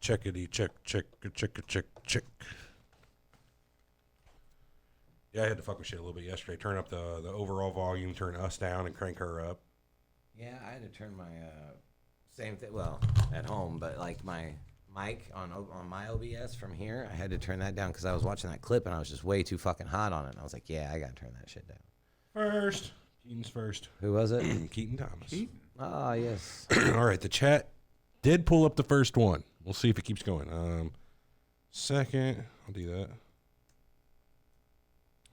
Checkity check. Yeah, I had to fuck with shit a little bit yesterday. Turn up the overall volume, turn us down, and crank her up. Yeah, I had to turn my same thing. Well, at home, but like my mic on my OBS from here, I had to turn that down because I was watching that clip and I was just way too fucking hot on it. And I was like, yeah, I gotta turn that shit down. First, Keaton's first. Who was it? Keaton Thomas. Keaton. Ah, yes. All right, the chat did pull up the first one. We'll see if it keeps going. Second, I'll do that.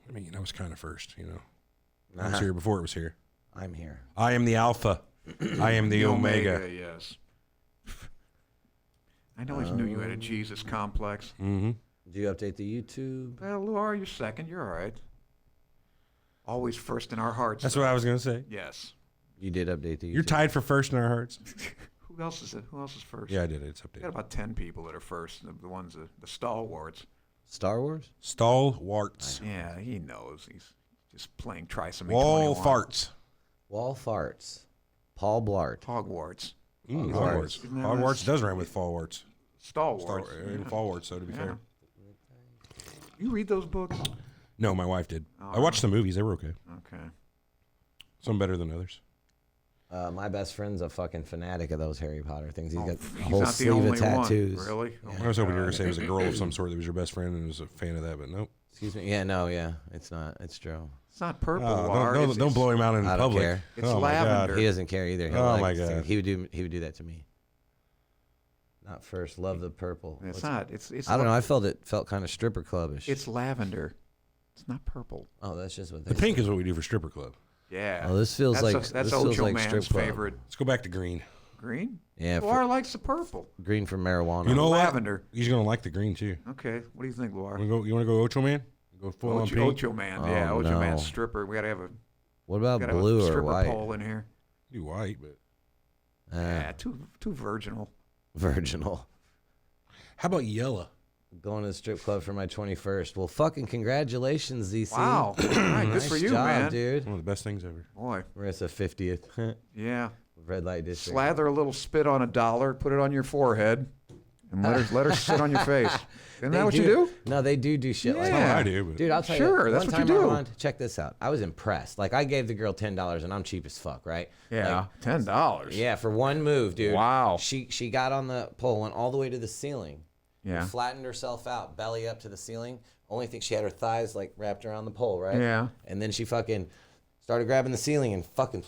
I mean, I was kind of first, you know. I was here before it was here. I'm here. I am the Alpha. I am the Omega. Yes. I always knew you had a Jesus complex. Mm-hmm. Do you update the YouTube? Well, Laura, you're second. You're all right. Always first in our hearts. That's what I was going to say. Yes. You did update the YouTube. You're tied for first in our hearts. Who else is it? Who else is first? Yeah, I did it. It's We updated. got about 10 people that are first. The ones, the stalwarts. Star Wars? Stalwarts. Yeah, he knows. He's just playing Trisomy Wall 21. farts. Wall Farts. Paul Blart. Hogwarts. Hogwarts. Isn't that Hogwarts nice? does rhyme with fallwarts. Stalwarts. And fallwarts, so to be fair. You read those books? No, my wife did. Oh, I watched the movies. They were okay. Okay. Some better than others. My best friend's a fucking fanatic of those Harry Potter things. He's got a He's whole not the sleeve only of tattoos. one. Really? Oh I was hoping you were God. going to say it was a girl of some sort that was your best friend and was a fan of that, but nope. Excuse me. Yeah, no, yeah. It's not. It's Joe. It's not purple, Oh, Laura. don't blow him out in I don't public. care. It's oh, my lavender. God. He doesn't care either. He'll Oh, like my sing. God. He would do that to me. Not first. Love the purple. It's not. It's. I don't know. I felt it felt kind of stripper clubbish. It's lavender. It's not purple. Oh, that's just what The they pink say. is what we do for stripper club. Yeah. Oh, this feels like that's this Ocho feels like Man's strip club. favorite. Let's go back to green. Green. Yeah, Laura likes the purple. green for marijuana. You know Lavender. what? He's going to like the green, too. Okay. What do you think, Laura? You want to go Ocho Man? Go full on pink? Ocho Man. Yeah, Oh, Ocho no. Man's stripper. We gotta have a What about gotta have blue a or stripper white? pole in here. Do white, but... Yeah, too virginal. Virginal. How about yellow? Going to the strip club for my 21st. Well, fucking congratulations, ZC. Wow. All right, good Nice for you, job, man. dude. One of the best things ever. Boy. Marissa 50th. Yeah. Red light district. Slather a little spit on $1, put it on your forehead, and let her sit on your face. Isn't that what you do? No, they do shit like Yeah. that. I do, but... Dude, I'll tell Sure, you. that's one what you time, do. Armand, check this out. I was impressed. Like, I gave the girl $10, and I'm cheap as fuck, right? Yeah. Like, $10. yeah, for one move, dude. Wow. She got on the pole, went all the way to the ceiling. Yeah. Flattened herself out, belly up to the ceiling. Only thing she had her thighs like wrapped around the pole, right? Yeah. And then she fucking started grabbing the ceiling and fucking.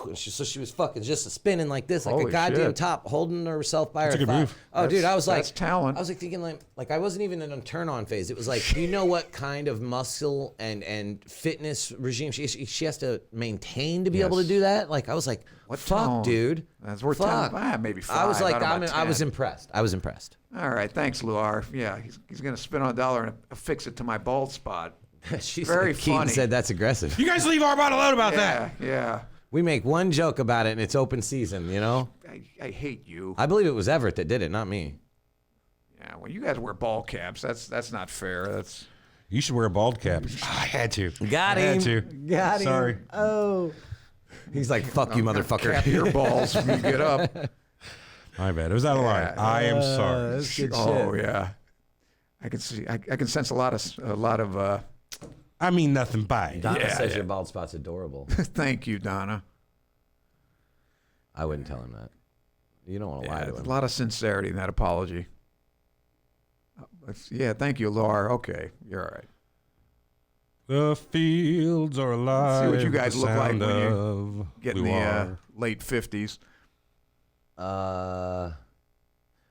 And so she was fucking just spinning like this, like Holy a goddamn shit. top, holding herself by That's her a good thigh. move. Oh, dude, I was like, That's talent. I was like thinking like I wasn't even in a turn on phase. It was like, you know what kind of muscle and fitness regime she has to maintain to be able to Yes. do that? Like I was like, What fuck, tone? dude. That's worth fuck. 10. Maybe 5. I was like, out of about I was 10. impressed. I was impressed. All right, thanks, Luar. Yeah, he's gonna spin on $1 and affix it to my bald spot. She Very said, Keaton funny. said that's aggressive. You guys leave Armand alone about that. Yeah. We make one joke about it and it's open season, you know? I hate you. I believe it was Everett that did it, not me. Yeah, well, you guys wear ball caps. That's not fair. That's You should wear a bald cap. I had to. Got I him. had to. Got him. Sorry. Oh. He's like, fuck you, motherfucker. cap your balls when you get up. My bad. It was out of line. Yeah. I am sorry. That's good Oh shit. yeah, I can see. I can sense a lot of. I mean nothing by it. Donna Yeah, says yeah. your bald spot's adorable. Thank you, Donna. I wouldn't tell him that. You don't want to lie Yeah, to a him. lot of sincerity in that apology. Yeah, thank you, Laura. Okay, you're all right. The fields are alive. See what you guys the look like sound when you of get in the Luar. late 50s.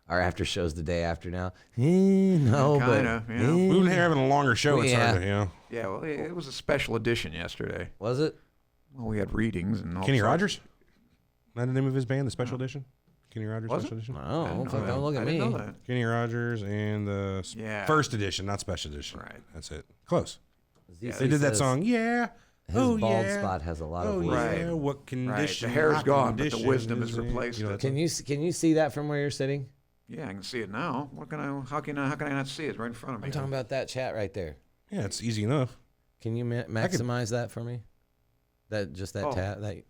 Our after show's the day after now. No, Kinda, but yeah. We've been having a longer show. It's Yeah. hard to, you know. Yeah, well, it was a special edition yesterday. was it? Well, we had readings and all Kenny sorts. Rogers? Not the name of his band, the Special Edition? Kenny Rogers Was Special it? Edition? No, I didn't know fuck, that. don't look at I me. didn't know that. Kenny Rogers and the Yeah. first edition, not Special Edition. Right. That's it. Close. ZC They did that says song. Yeah. His oh, bald yeah. spot has a lot of Oh, wisdom. Right. yeah. What condition? The hair's what gone, but the condition wisdom has is in? replaced You know, it. that's- Can you see that from where you're sitting? Yeah, I can see it now. How can I not see it? It's right in front of me. I'm talking about that chat right there. Yeah, it's easy enough. Can you maximize that for me? That Oh. tab that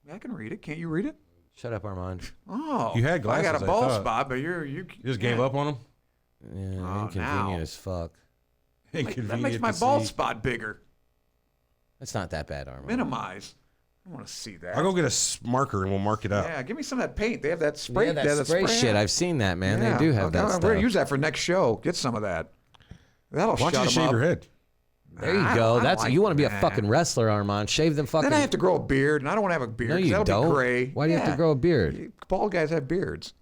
Yeah, I can read it. Can't you read it? Shut up, Armand. Oh, You had glasses, I got a I bald thought. spot, but you You just gave up on him? Yeah, Oh, inconvenient now. as fuck. That Inconvenient makes my to bald see. spot bigger. That's not that bad, Armand. Minimize. I want to see that. I'll go get a marker and we'll mark it out. Yeah, give me some of that paint. They have that spray. Yeah, they have that spray shit. yeah. I've seen that, man. Yeah. They do have that We're stuff. gonna use that for next show. Get some of that. That'll Why shut don't you them shave up. your head? There you I go. don't That's like you want to be a that. fucking wrestler, Armand. Shave them fucking. Then I have to grow a beard, and I don't want to have a beard. No, 'cause you that'll don't. be gray. Why do you have to Yeah. grow a beard? Bald guys have beards.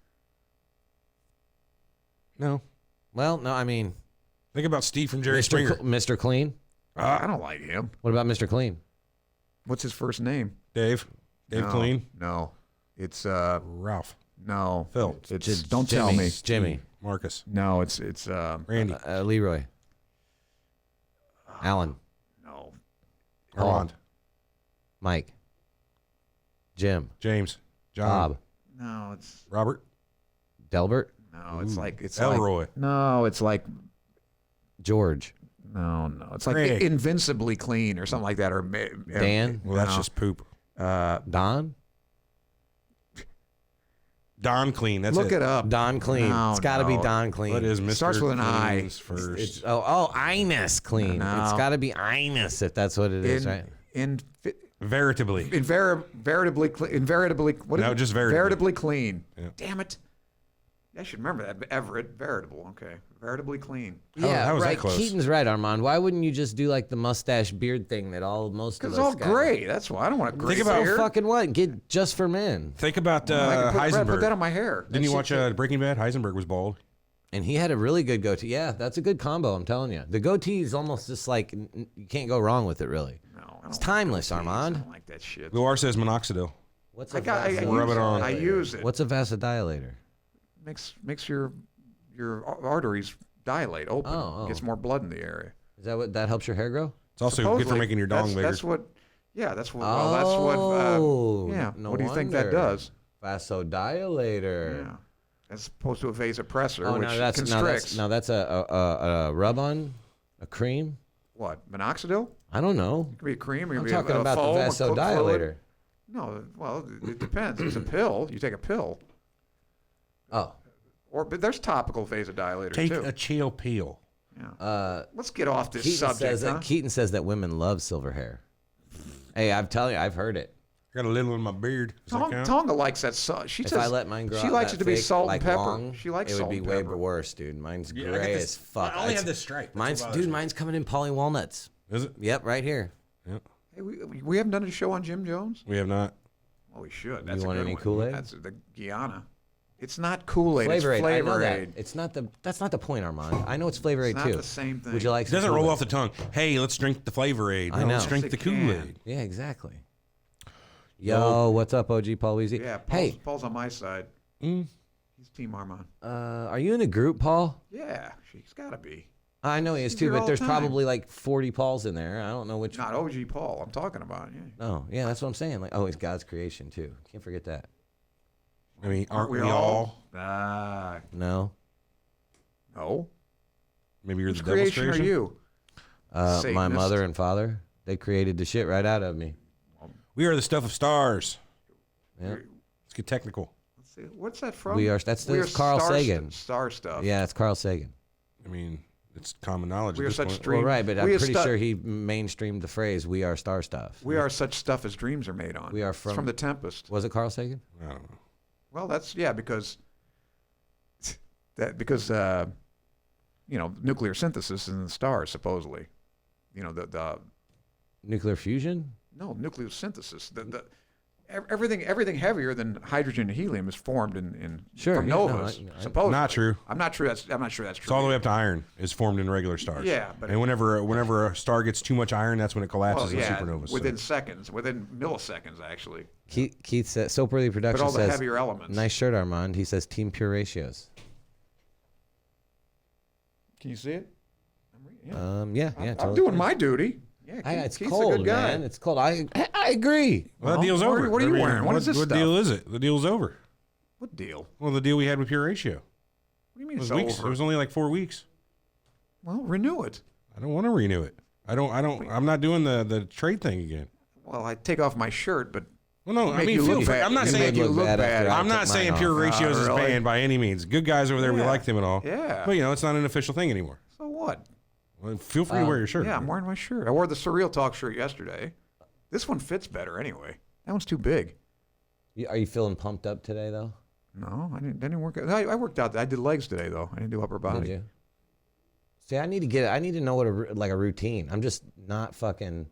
No. Well, no, I mean, Think about Steve from Jerry Springer. Mr. Clean. I don't like him. What about Mr. Clean? What's his first name? Dave. Dave No, Clean. No, it's Ralph. no. Phil. It's don't tell Jimmy. me. Jimmy. Marcus. No, it's Randy. Leroy. Alan. no. Armand. Mike. Jim. James. John. Bob. No, it's Robert. Delbert. no. It's like Elroy. no. It's like George. no. It's like Craig. invincibly clean or something like that. Or Dan? Well, that's No. just poop. Don. Don Clean. That's Look it up. Don Clean. No, it's got to be no. Don Clean. What is Mr. Starts with an I. Clean's first? It's Ines Clean. No. It's got to be Ines if that's what it is, right? Veritably. Veritably what is No, it? just veritably. Veritably clean. Yeah. Damn it. I should remember that. Everett, veritable. Okay. Veritably clean. Yeah, how was that right. close? Keaton's right, Armand. Why wouldn't you just do like the mustache beard thing that most of Because us it's all got? gray. That's why I don't want a gray Think about beard. Fucking what? Get just for men. Think about I can Heisenberg. put that on my hair. Didn't you watch Breaking Bad? Heisenberg was bald. And he had a really good goatee. Yeah, that's a good combo, I'm telling you. The goatee is almost just like, you can't go wrong with it, really. No, I don't It's like timeless, goatees. Armand. I don't like that shit. Luar says minoxidil. What's I Rub it on. use it. What's a vasodilator? Makes your arteries dilate, open. Oh. Gets more blood in the area. Is that what that helps your hair grow? It's also good for Supposedly, making your dong bigger. That's what. Yeah, that's what. Oh, Well, that's what. Yeah. no What do you think that wonder. does? Vasodilator. Yeah. As opposed to a vasopressor, Oh, which constricts. now that's a rub on, a cream. What? Minoxidil? I don't know. It could be a cream. It could I'm be talking a about foam, the a fluid. vasodilator. No, well, it depends. It's a pill. You take a pill, Oh, but there's topical vasodilators Take too. a chill peel. Yeah. Let's get off this Keaton subject. says huh? that Keaton says that women love silver hair. Hey, I'm telling you, I've heard it. I got a little in my beard. Does that count? Tonga likes that salt. She If says I let mine grow she out likes that it to be thick, salt like and pepper. long, She likes it salt would be and way pepper. worse, dude. Mine's Yeah, I gray got as this- fuck. I only It's- have this stripe. That's Mine's what bothers me. mine's coming in poly walnuts. Is it? Yep, right here. Yep. Hey, we haven't done a show on Jim Jones. We have not. Well, we should. That's a want good any one. Kool-Aid? That's the Guyana. It's not Kool-Aid. Flavor it's Aid. Flavor I know that. Aid. It's not the. That's not the point, Armand. I know it's Flavor Aid It's too. not the same thing. Would you like? It some doesn't roll Kool-Aid? off the tongue. Hey, let's drink the Flavor Aid. I No, know. let's drink Yes, the it can. Kool-Aid. Yeah, exactly. Yo, what's up, OG Paul Weezy? Yeah, hey, Paul's on my side. Mm. He's Team Armand. are you in a group, Paul? Yeah, she's got to be. I know he is He's too, here but all there's the time. probably like 40 Pauls in there. I don't know which. Not OG Paul. I'm talking about. Yeah. Oh, yeah, that's what I'm saying. Like, oh, he's God's creation too. Can't forget that. I mean, aren't we all? Ah, No, no. Maybe you're Whose the devil's creation creation. are you? my Satanist. mother and father, they created the shit right out of me. We are the stuff of stars. Yeah, Let's get technical. Let's see. What's that from? that's We are Carl star Sagan. Star stuff. Yeah, it's Carl Sagan. I mean, it's common knowledge. We at are this such point. stream- Well, right, but I'm we are pretty stu- sure he mainstreamed the phrase "We are star stuff." We are such stuff as dreams are made on. We are It's from- from the Tempest. Was it Carl Sagan? I don't know. Well, that's because nuclear synthesis in the stars supposedly. The Nuclear fusion? no nuclear synthesis. Everything heavier than hydrogen and helium is formed in Sure, from yeah, no, novas. I- supposedly. Not true. I'm not sure that's true. It's all the way up to iron is formed in regular stars. Yeah, but- and whenever a star gets too much iron, that's when it collapses Well, in yeah, supernovas. so- within seconds, within milliseconds, actually. Keith said, Soapworthy But Production all the says, heavier elements. nice shirt, Armand. He says, Team Pure Ratios. Can you see it? Yeah, I'm totally. doing my duty. Yeah, It's Keith's cold, a good guy. man. It's cold. I agree. Well, that Well, deal's what are- over. what are you wearing? What is this What stuff? deal is it? The deal's over. What deal? Well, the deal we had with Pure Ratio. What do you mean It was it's weeks. over? It was only like 4 weeks. Well, renew it. I don't want to renew it. I'm not doing the trade thing again. Well, I take off my shirt, but Well, no, I Make mean, you feel look free. bad. I'm not You saying make you look bad. I'm not saying Pure Ratios is really? banned by any means. Good guys over there, we Yeah. like them and all. Yeah. But, it's not an official thing anymore. So what? Well, feel free to wear your shirt. Yeah, I'm wearing my shirt. I wore the Surreal Talk shirt yesterday. This one fits better anyway. That one's too big. Are you feeling pumped up today, though? No, I didn't work out. I worked out. I did legs today, though. I didn't do upper body. Did you? See, I need to know what a routine. I'm just not fucking.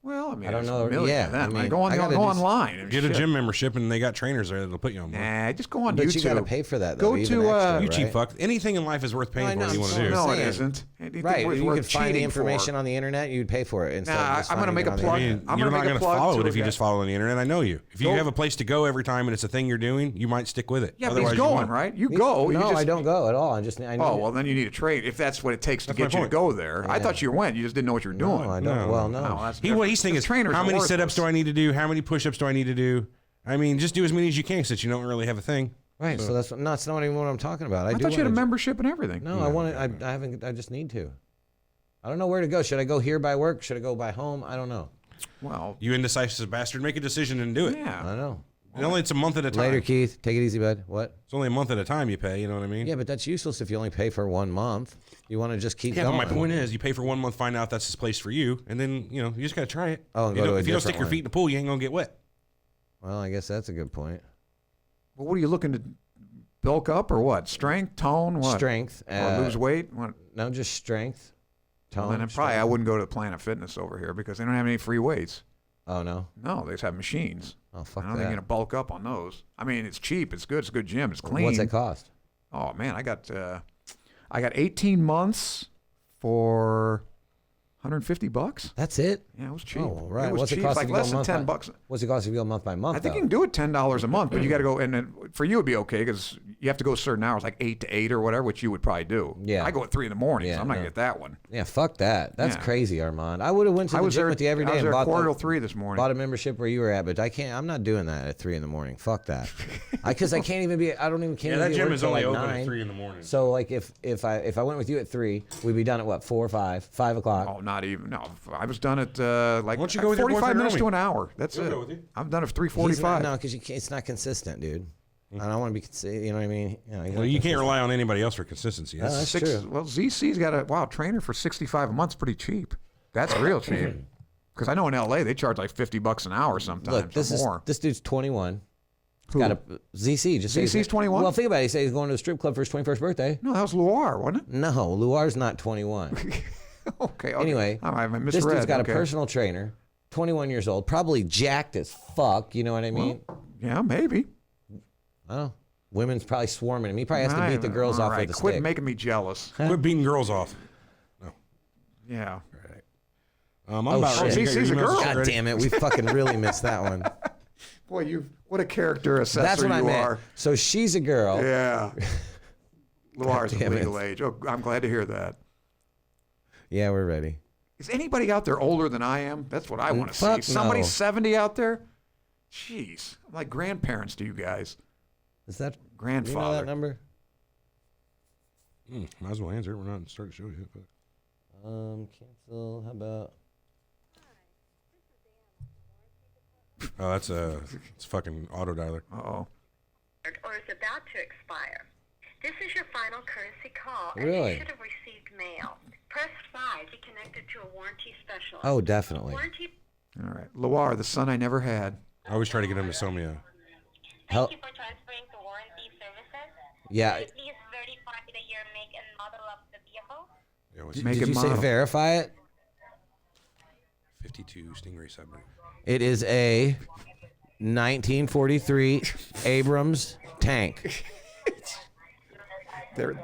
Well, I mean, I don't there's know. a million Yeah, of them. I mean, go I gotta go do online. And Get a shit. gym membership, and they got trainers there that'll put you on. Nah, just go on But YouTube. you got to pay for that, though. Go even to, extra, You cheap right? fuck. Anything in life is worth paying No, I for. know, What you want to I'm do. No, it saying. isn't. Anything Right, was you worth could find the cheating information for. on the internet. You'd pay for it. Instead Nah, of just I'm gonna finding make it a on the plug. internet. I'm You're gonna not make a going to plug follow to it a if you guy. just follow on the internet. I know you. If you Go- have a place to go every time and it's a thing you're doing, you might stick with it. Yeah, but Otherwise, he's you going, won't. right? You go. You No, just, I don't go at all. I need Oh, well, then you need a trade if that's what it takes to That's get my you to point. go there. I thought you went. You just didn't know what you were doing. No, I don't. No. Well, no. No, that's What different. he's thinking Because is, trainers how are many worthless. sit-ups do I need to do? How many push-ups do I need to do? I mean, just do as many as you can since you don't really have a thing. Right. So that's not even what I'm talking about. I do thought you had a wanna- membership and everything. No, I want it. I haven't. I just need to. I don't know where to go. Should I go here by work? Should I go by home? I don't know. Well, You indecisive bastard, make a decision and do it. I yeah. don't know. And only it's a month at a time. Later, Keith. Take it easy, bud. What? It's only a month at a time you pay. You know what I mean? Yeah, but that's useless if you only pay for 1 month. You want to just keep Yeah, but going. my point is, you pay for 1 month, find out that's this place for you, and then you just gotta try it. Oh, and You go know, to a if you don't stick different your one. feet in the pool, you ain't gonna get wet. Well, I guess that's a good point. Well, what are you looking to bulk up or what? Strength, tone, what? Strength. Or lose weight? What? No, just strength. Tone. Well, then probably I wouldn't go to Planet Fitness over here because they don't have any free weights. Oh no. No, they just have machines. Oh fuck I don't that. think you're gonna bulk up on those. I mean, it's cheap. It's good. It's a good gym. It's clean. What's it cost? Oh man, I got 18 months for $150. That's it. Yeah, it was cheap. Oh, right. It was What's it cheap. cost Like if you go less than month $10. by- What's it cost if you go month by month? I think though? you can do it $10 a month, but you got to go. And then for you, it'd be okay because you have to go certain hours, like 8 to 8 or whatever, which you would probably do. Yeah. I go at 3 in the morning, Yeah, so I'm not no. gonna get that one. Yeah, fuck that. That's Yeah. crazy, Armand. I would have went to I the was gym there with you every I day was and there bought quarter the, till 3 this morning. bought a membership where you were at, but I can't. I'm not doing that at 3 in the morning. Fuck that. Because I can't even be. I don't even. Can't Yeah, even that be at gym work is till only like open 9. at 3 in the morning. So like if I went with you at 3, we'd be done at what 4 or 5 o'clock. Oh, not even. No, I was done at like don't you go with your 45 boyfriend, minutes to Romy? an hour. That's He'll it. go with you. I'm done at He's 3:45. not- No, because it's not consistent, dude. I don't want to be. You know what I mean? You know, he's Well, not you can't consistent. rely on anybody else for consistency. No, that's true. Well, ZC's got a trainer for $65 a month's pretty cheap. That's real cheap. Because I know in LA they charge like $50 an hour sometimes. Look, this or is more. this dude's 21. Who? Got a ZC. Just say ZC's 21? Well, think about it. He said he's going to a strip club for his 21st birthday. No, that was Loire, wasn't it? No, Luar's not 21. Okay. Anyway, I misread. this dude's got okay. a personal trainer, 21 years old, probably jacked as fuck. You know what I mean? Yeah, maybe. I don't know. Women's probably swarming him. He probably has to beat the girls All off right, with a quit stick. making me jealous. Quit beating girls off. Yeah. I'm Oh, about shit. ready to get ZC's a your emails girl. God ready. damn it. We fucking really missed that one. Boy, what a character assessor That's what I you meant. are. So she's a girl. Yeah. Loire's of damn it. legal age. Oh, I'm glad to hear that. Yeah, we're ready. Is anybody out there older than I am? That's what I want to see. Fuck Somebody no. 70 out there? Jeez. I'm like grandparents to you guys. Is that Grandfather. You know that number? Might as well answer it. We're not starting the show yet. But. Cancel. How about? Oh, that's it's fucking auto dialer. Uh-oh. Or is about to expire. This is your final courtesy call, and Really? you should have received mail. Press 5 to connect it to a warranty specialist. Oh, definitely. Warranty. All right. Loire, the son I never had. I always try to get him to sell me a. Hel- Thank you for transferring to warranty services. Yeah. Could you please verify the year, make, and model of the vehicle? Yeah, what's Make Did it you say model. verify it? 52 Stingray Submarine. It is a 1943 Abrams tank. There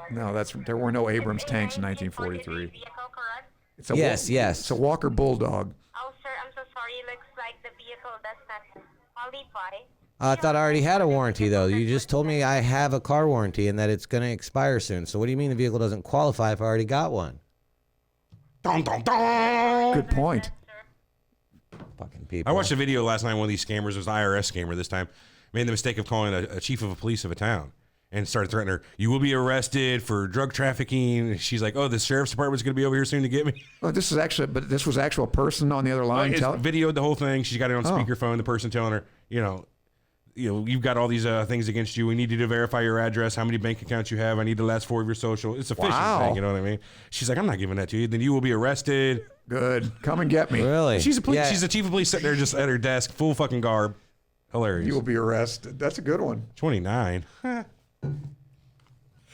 were no Abrams tanks in 1943. Vehicle, correct? It's a Yes, yes. It's a Walker Bulldog. Oh, sir, I'm so sorry. Looks like the vehicle does not qualify. I thought I already had a warranty, though. You just told me I have a car warranty and that it's going to expire soon. So what do you mean the vehicle doesn't qualify if I already got one? Dun, dun, dun. Good point. Fucking people. I watched a video last night. One of these scammers, it was an IRS scammer this time, made the mistake of calling a chief of police of a town. and started threatening her. You will be arrested for drug trafficking. She's like, oh, the sheriff's department's going to be over here soon to get me. Oh, this was actual person on the other line. It's videoed the whole thing. She's got it on speakerphone. The person telling her, you've got all these things against you. We need you to verify your address, how many bank accounts you have. I need the last 4 of your social. It's a phishing thing, you know what I mean? She's like, I'm not giving that to you. Then you will be arrested. Good. Come and get me. Really? She's a chief of police sitting there just at her desk, full fucking garb. Hilarious. You will be arrested. That's a good one. 29.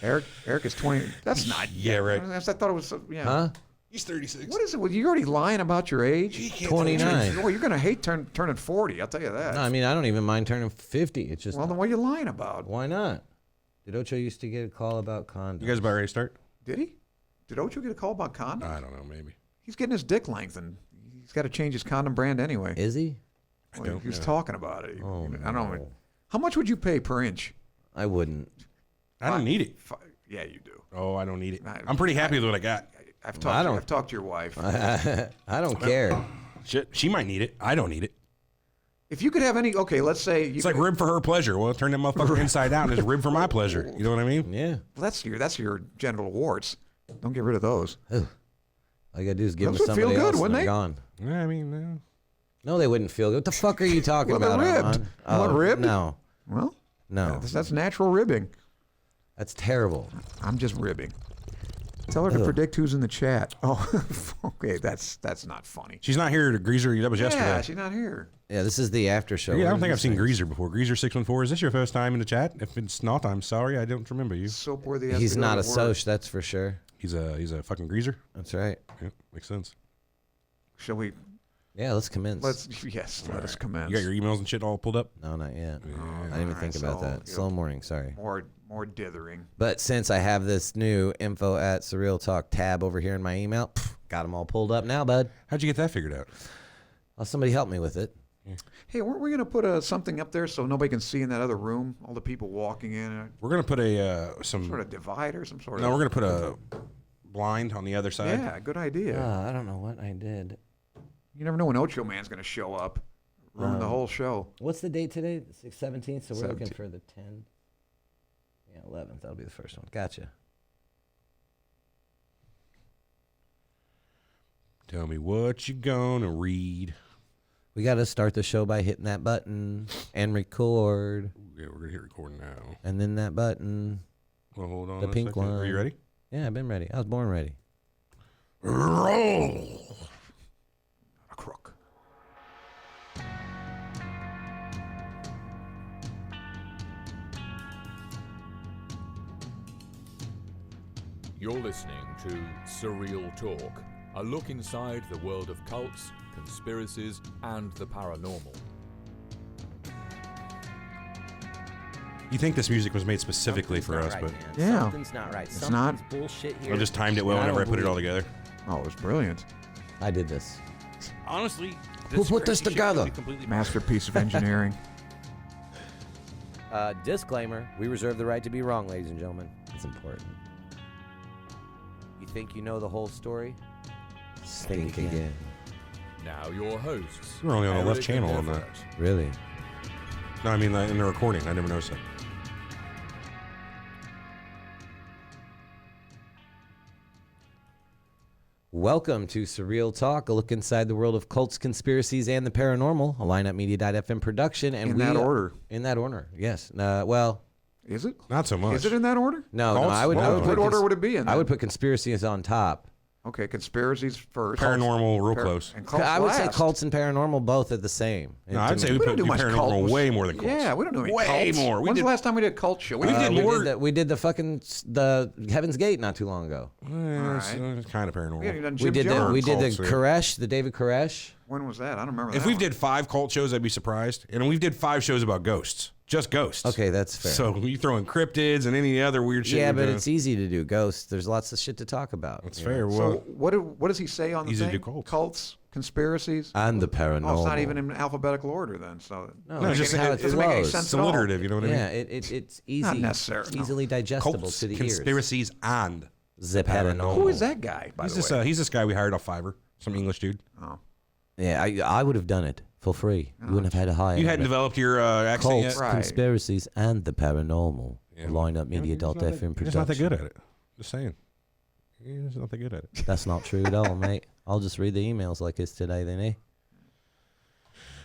Eric is 20. That's not. Yeah, right. I thought it was. Yeah. Huh? He's 36. What is it? Well, you're already lying about your age. 29. Well, you're gonna hate turning 40. I'll tell you that. No, I mean, I don't even mind turning 50. It's just, Well, then what are you lying about? why not? Did Ocho used to get a call about condoms? You guys about ready to start? Did he? Did Ocho get a call about condoms? I don't know, maybe. He's getting his dick lengthened. He's got to change his condom brand anyway. Is he? Well, he was talking about it. Oh, I don't know. no. How much would you pay per inch? I wouldn't. I don't need it. Yeah, you do. Oh, I don't need it. I'm pretty happy with what I got. I've don't- talked to your wife. I don't care. Shit, she might need it. I don't need it. If you could have any, okay, let's say It's like rib for her pleasure. Well, turn that motherfucker inside out and it's rib for my pleasure. You know what I mean? Yeah. Well, that's your genital warts. Don't get rid of those. All you gotta do is give Those them to would feel somebody good, else and wouldn't they're they? gone. Yeah, I mean, No, they wouldn't feel good. What the fuck are you talking Well, they're about, ribbed. Armand? You want ribbed? No. Well, No. that's natural ribbing. That's terrible. I'm just ribbing. Tell her to predict who's in the chat. Oh, okay, that's not funny. she's not here to Greaser. That was Yeah, yesterday. she's not here. Yeah, this is the after show. Yeah, I don't think What I've seen are these Greaser before. Greaser614, is this your first time in the chat? If it's not, I'm sorry. I don't remember you. Soap worthy. things? He's not a soch, that's for sure. He's a fucking Greaser. That's right. Yeah, makes sense. Shall we? Yeah, let's commence. Let us commence. You got your emails and shit all pulled up? No, not yet. I didn't even All think right, about so, that. Slow morning, sorry. more dithering. But since I have this new info at Surreal Talk tab over here in my email, got them all pulled up now, bud. How'd you get that figured out? Well, somebody help me with it. Hey, weren't we gonna put something up there so nobody can see in that other room? All the people walking in. We're gonna put some Sort of divide or some sort of. No, we're gonna put a blind on the other side. Yeah, good idea. I don't know what I did. You never know when Ocho Man's gonna show up, ruin the whole show. What's the date today? The 17th, so we're looking 17th. for the 10th. Yeah, 11th. That'll be the first one. Gotcha. Tell me what you gonna read. We got to start the show by hitting that button and record. Yeah, we're gonna hit record now. And then that button. Well, hold on. The a pink second. one. Are you ready? Yeah, I've been ready. I was born ready. Roll. A crook. You're listening to Surreal Talk, a look inside the world of cults, conspiracies, and the paranormal. You think this music was made specifically for us, but Yeah. Something's not right. It's not. Something's bullshit here. I just timed it well whenever I put it all together. Oh, it was brilliant. I did this. Honestly, Who put this together? Masterpiece of engineering. Disclaimer, we reserve the right to be wrong, ladies and gentlemen. It's important. You think you know the whole story? Think again. Now your hosts. We're only on the left Eric channel and on that. Everett. Really? No, I mean in the recording. I never noticed that. Welcome to Surreal Talk, a look inside the world of cults, conspiracies, and the paranormal, a lineupmedia.fm production. And In that order. In that order, yes. Well, Is it? Not so much. Is it in that order? no, Cults? I would What put order would it be in? I then? would put conspiracies on top. Okay, conspiracies first. Paranormal, real close. And cults I would say last. cults and paranormal both are the same. No, I'd say we We put don't do much paranormal cults. way more than cults. Yeah, we don't do any way cults. more. When's the last time we did a cult show? We did more. We did the fucking the Heaven's Gate not too long ago. It's kind of paranormal. We haven't done We Jim did the Jones. we did the cults, yeah. Koresh, the David Koresh. When was that? I don't remember If that we one. did 5 cult shows, I'd be surprised. And we did 5 shows about ghosts. Just ghosts. Okay, that's fair. So you throw in cryptids and any other weird shit. yeah, you're but doing. it's easy to do ghosts. There's lots of shit to talk about. That's you fair. know. Well, So what does he say on the Easy to thing? do cults. Cults, conspiracies. And the paranormal. Oh, it's not even in alphabetical order then. So No, No, it's just just how it it doesn't make any flows. sense it's at all. alliterative, you know what I mean? Yeah, it's easy. Not necessary, no. Easily digestible Cults, to the conspiracies, and ears. The paranormal. who is that guy? By the way. he's this guy we hired off Fiverr, some English dude. Oh. Yeah, I would have done it for free. You wouldn't have had to hire. You hadn't me. developed your accent Cults, yet. Right. conspiracies, and the paranormal. Yeah. Lined Up Media, Delta FM He's not that production. good at it. Just saying. He's not that good at it. That's not true at all, mate. I'll just read the emails like it's today, then, eh?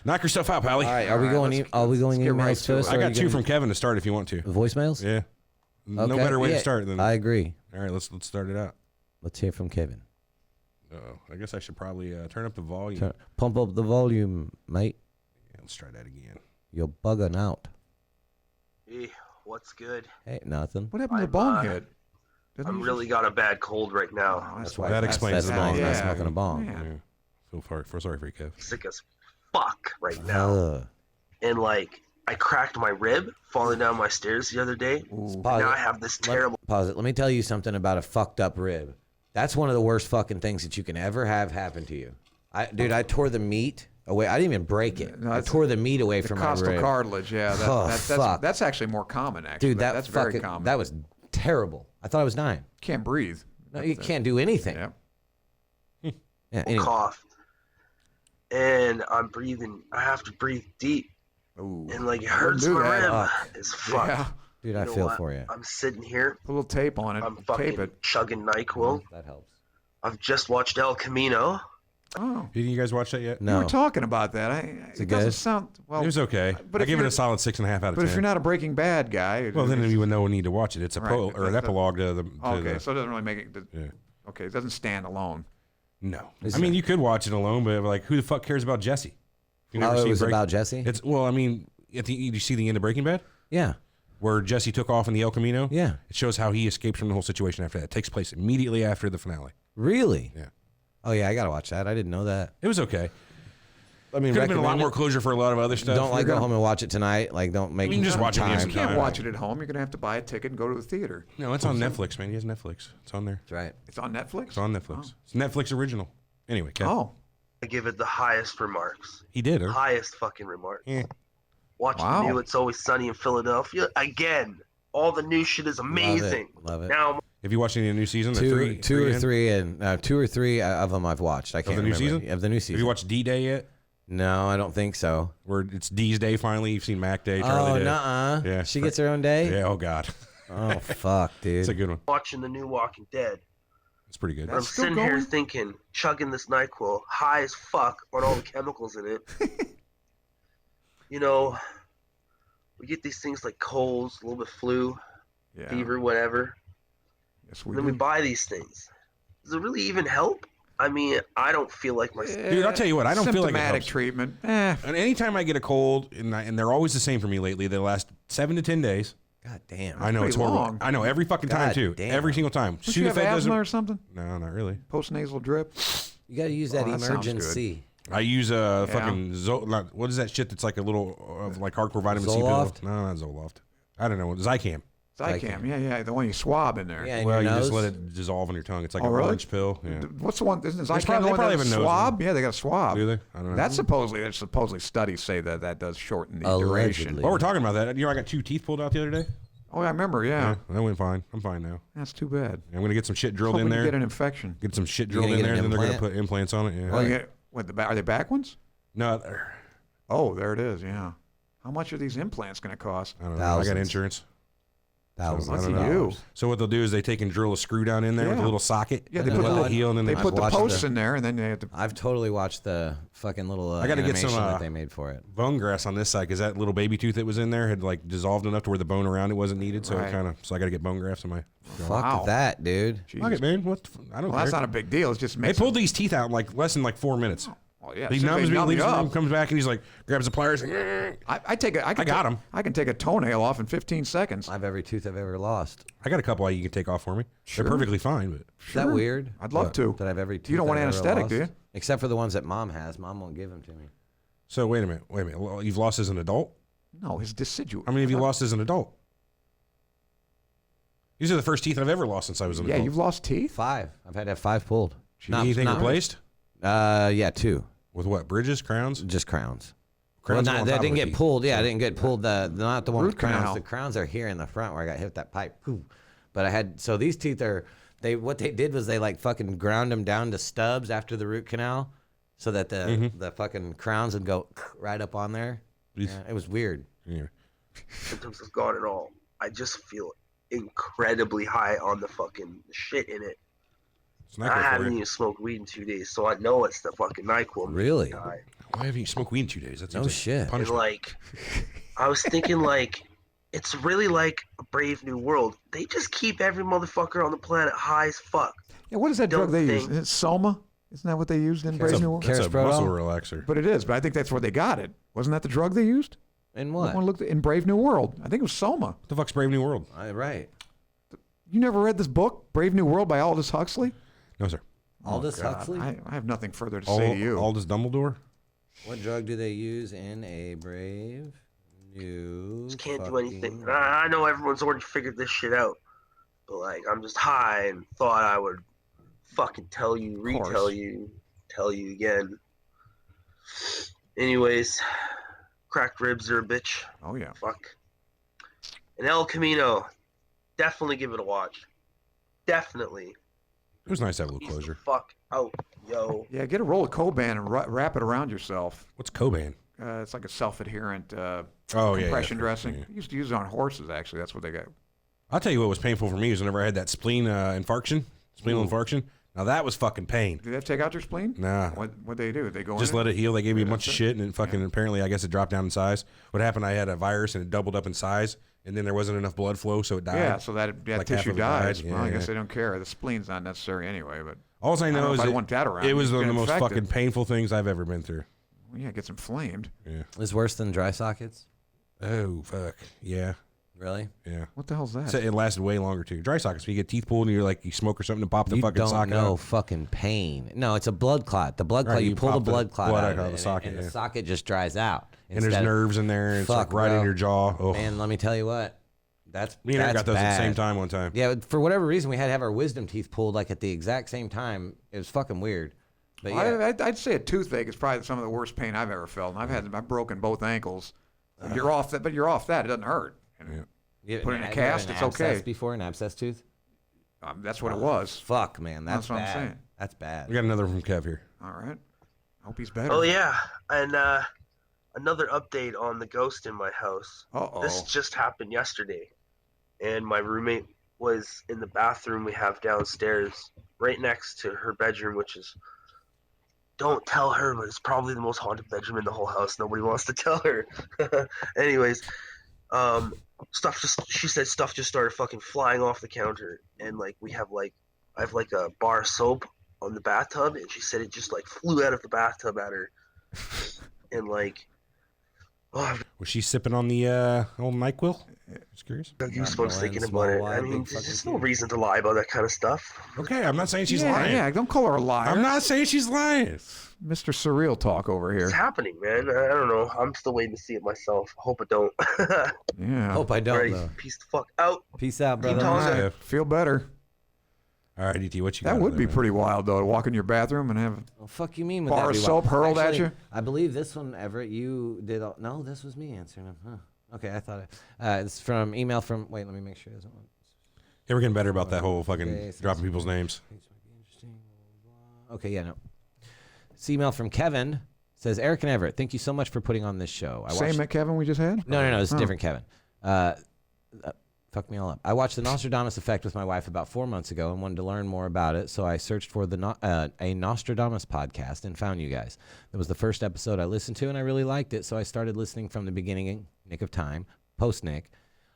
Knock yourself out, Pally. All right, are we going get right emails to first? it. I or are got you 2 gonna- from Kevin to start if you want to. voicemails. Yeah. No Okay, better way yeah, to start than. I agree. All right, let's start it out. Let's hear from Kevin. I guess I should probably turn up the volume. Pump up the volume, mate. Yeah, let's try that again. You're bugging out. Hey, what's good? Hey, nothing. What happened to I'm, Bonehead? Doesn't I'm he really got a bad cold right now. Oh, that's why That explains that's the why bong. he's not Yeah. smoking a bong. Yeah. Feel sorry for you, Kev. Sick as fuck right now. Ugh. And like, I cracked my rib falling down my stairs the other day. Pause Now I it. have this terrible. Pause it. Let me tell you something about a fucked up rib. That's one of the worst fucking things that you can ever have happen to you. I tore the meat away. I didn't even break it. No, I it's tore the meat away the from my costal rib. cartilage, yeah. Oh, fuck. That's actually more common, actually. Dude, that's very fucking, common. that was terrible. I thought I was dying. Can't breathe. No, you can't do anything. Yeah. Yeah, anyway. Cough. And I'm breathing. I have to breathe deep. Ooh. And like, it hurts do my that. rib. Fuck. It's fuck. Yeah. Dude, I You know feel what? for you. I'm sitting here. Put a little tape on it. I'm Tape fucking it. chugging NyQuil. That helps. I've just watched El Camino. Oh. Didn't you guys watch that yet? We No. were talking about that. It it doesn't good? sound well. It was okay. But I if give it you're- a solid 6.5 out of 10. But if you're not a Breaking Bad guy, well, then you would know we need to watch it. It's a Right. or an epilogue to the. okay, so it doesn't really make it. Yeah. Okay, it doesn't stand alone. No, Is I mean it- you could watch it alone, but like, who the fuck cares about Jesse? You Oh, it seen was Break- about Jesse? It's well, I mean, did you see the end of Breaking Bad Yeah. where Jesse took off in the El Camino? Yeah. It shows how he escapes from the whole situation after that. It takes place immediately after the finale. Really? Yeah. Oh, yeah, I got to watch that. I didn't know that. It was okay. I mean, Could have been a lot recommend more it? closure for a lot of other stuff. Don't like go home and watch it tonight. Like, don't make You can just watch it when you have time. some You can't time. watch it at home. You're gonna have to buy a ticket and go to the theater. No, it's on Netflix, man. He has Netflix. It's on there. That's right. It's on Netflix. It's on Netflix. It's Netflix original. Anyway, Kev. Oh, I give it the highest remarks. He did, huh? Highest fucking remarks. Yeah. Watch Wow. the new It's Always Sunny in Philadelphia. Again, all the new shit is amazing. Love it. Now I'm Have you watched any of the new season? The Two or three of them I've watched. I can't the new remember. season? Of the new Have season. you watched D-Day yet? No, I don't think so. Where it's D's Day finally. You've seen Mac Day, Charlie Oh, Day. nuh-uh. Yeah. She gets her own day? Yeah, oh God. Oh, fuck, dude. It's a good one. watching the new Walking Dead. It's pretty good. And I'm That's still sitting here going? thinking, chugging this NyQuil, high as fuck on all the chemicals in it. You know, we get these things like colds, a little bit flu, yeah. fever, whatever. Yes, And then we do. buy these things. Does it really even help? I mean, I don't feel like myself. Dude, I'll tell you what, I don't feel like it Symptomatic helps. treatment. And anytime I get a cold, and they're always the same for me lately, they last 7 to 10 days. God damn. I know it's pretty horrible. long. I know every fucking time God too. damn. Every single time. Don't you have Sudafed asthma doesn't. or something? No, not really. Post-nasal drip? You got to use that Oh, that sounds good. emergency. I use Yeah. fucking what is that shit that's like a little like hardcore vitamin Zoloft? C pill? No, not Zoloft. I don't know. Zycam. Zycam. Yeah. The one you swab in there. Yeah, in Well, your you nose. just let it dissolve in your tongue. It's like Oh, an really? orange pill. Yeah. What's the one? Isn't Zycam probably- the one they probably that have a nose swab? Yeah, they got a swab. Do they? I don't know. That's supposedly studies say that does shorten the duration. Allegedly. While we're talking about that, you know, I got 2 teeth pulled out the other day. Oh, I remember. Yeah. That went fine. I'm fine now. That's too bad. I'm gonna get some shit drilled Hoping in you there. get an infection. Get some shit You drilled gonna in get there, an and then they're gonna implant? put implants on it. Yeah. Well, are they back ones? No, Oh, there it is. Yeah. How much are these implants going to cost? I don't know. I got Thousands. insurance. Thousands I Lucky don't know. you. So what they'll do is they take and drill a screw down in there with a Yeah. little socket. Yeah, they and put let the- it heal, and then They they put the watched posts the- in there, and then they have to. I've totally watched the fucking little I gotta get animation some, that they made for it. bone grass on this side because that little baby tooth that was in there had like dissolved enough to where the bone around it wasn't needed. So Right. it kind of I got to get bone grafts in my. Fuck Wow. that, dude. Jesus. Fuck it, man. What? I don't Well, care. that's not a big deal. It's just They makes pulled these teeth out in like less than like 4 minutes. Oh yeah. He See if numbs they me, numb leaves you the room, up. comes back, and he's like grabs the pliers. And, I got 'em. I can take a toenail off in 15 seconds. I have every tooth I've ever lost. I got a couple you can take off for me. Sure. They're perfectly fine, but Is that weird? I'd love to. That I have every tooth You don't want I've ever anesthetic, lost? do you? Except for the ones that mom has. Mom won't give them to me. so wait a minute. Well, you've lost as an adult. No, his deciduous. How many have you lost as an adult? These are the first teeth I've ever lost since I was an Yeah, adult. you've lost teeth. 5. I've had to have 5 pulled. Anything replaced? Yeah, 2. With what? Bridges, crowns? Just crowns. Crowns well, go on that top didn't of get the teeth. pulled. Yeah, I didn't get pulled. Not the one with Root crowns. canal. The crowns are here in the front where I got hit with that pipe. Ooh. But I had these teeth are what they did was they like fucking ground them down to stubs after the root canal, so that the fucking crowns would go right up on there. Oof. Yeah, it was weird. Yeah. Symptoms is gone at all. I just feel incredibly high on the fucking shit in it. I haven't even smoked weed in 2 days, so I know it's the fucking NyQuil. Really? Why haven't you smoked weed in 2 days? That's no shit. And like, I was thinking like, it's really like a Brave New World. They just keep every motherfucker on the planet high as fuck. Yeah, what is that drug they use? Is it Soma? Isn't that what they used in Brave New World? It's a muscle relaxer. But it is. But I think that's where they got it. Wasn't that the drug they used? In what? One looked in Brave New World. I think it was Soma. What the fuck's Brave New World? Right. You never read this book, Brave New World by Aldous Huxley? No, sir. Aldous Huxley? I have nothing further to say to you. Aldous Dumbledore? What drug do they use in a Brave New Just can't do anything. I know everyone's already figured this shit out. But like, I'm just high and thought I would fucking tell you, tell you again. Anyways, cracked ribs are a bitch. Oh, yeah. Fuck. And El Camino, definitely give it a watch. Definitely. It was nice to have a little closure. Fuck out, yo. Yeah, get a roll of Coban and wrap it around yourself. What's Coban? It's like a self-adherent compression dressing. Yeah. They used to use it on horses, actually. That's what they got. I'll tell you what was painful for me is whenever I had that spleen infarction. Now that was fucking pain. Did they have to take out your spleen? Nah. What'd they do? Did they go Just in let it heal. They gave me a bunch of shit, and fucking Yeah. apparently, I guess it dropped down in size. What happened? I had a virus, and it doubled up in size, and then there wasn't enough blood flow, so it died. Yeah, so that Like half tissue of it dies. died. Well, I Yeah, guess yeah. they don't care. The spleen's not necessary anyway. But All I know don't is know if I'd want that around. it was You one of the get most infected. fucking painful things I've ever been through. Well, yeah, it gets inflamed. Yeah. It's worse than dry sockets? Oh, fuck. Yeah. Really? Yeah. What the hell's that? So it lasted way longer, too. Dry sockets, when you get teeth pulled and you're like, you smoke or something to pop the You fucking don't socket know out. fucking pain. No, it's a blood clot. The blood Right, clot, you you pull the pop the blood clot blood out out of of it, the and socket, and the yeah. socket just dries out. And there's Instead of- nerves in there, and it's like Fuck, right bro. in your jaw. Oh. Man, let me tell you what. That's Me and Eric that's got those at the same bad. time one time. Yeah, but for whatever reason, we had to have our wisdom teeth pulled like at the exact same time. It was fucking weird. But yeah, Well, I'd say a toothache is probably some of the worst pain I've ever felt. And I've broken both ankles. You're off that, but you're off that. It doesn't hurt. Yeah. Put it in a have you had cast, an it's okay. abscess before, an abscess tooth? That's what it was. Fuck, man, that's That's what I'm bad. saying. That's bad. We got another one from Kev here. All right. Hope he's better. Oh yeah, and another update on the ghost in my house. Uh-oh. This just happened yesterday, and my roommate was in the bathroom we have downstairs, right next to her bedroom, which is, don't tell her, but it's probably the most haunted bedroom in the whole house. Nobody wants to tell her. Anyways, she said stuff just started fucking flying off the counter, and like I have like a bar of soap on the bathtub, and she said it just like flew out of the bathtub at her, and like, oh, Was she sipping on the old NyQuil? Just curious. I got goosebumps thinking small about it. wide, I mean, big there's just fucking no reason to lie about that kind of stuff. Okay, I'm not saying she's yeah, lying. yeah, don't call her a liar. I'm not saying she's lying. Mr. Surreal talk over here. It's happening, man. I don't know. I'm still waiting to see it myself. I hope I don't. Yeah. Hope I don't, Alright, though. peace the fuck out. Peace out, Keep brother. talking. Yeah. Feel better. All right, DT, what you got? That would over be there, pretty wild, though, to walk in your bathroom and have. Well, fuck you mean with Bar that of be soap wild? hurled at Actually, you? I believe this one, Everett, you did all... No, this was me answering them. Huh. Okay, I thought it... it's from email from... Wait, let me make sure. Yeah, we're getting better about that whole fucking Okay, so dropping people's names. Okay, yeah, no. This email from Kevin says, Eric and Everett, thank you so much for putting on this show. Same at Kevin we just had? No, it's a Oh. different Kevin. Fuck me all up. I watched The Nostradamus Effect with my wife about 4 months ago and wanted to learn more about it, so I searched for a Nostradamus podcast and found you guys. That was the first episode I listened to, and I really liked it, so I started listening from the beginning, Nick of Time, post-Nick.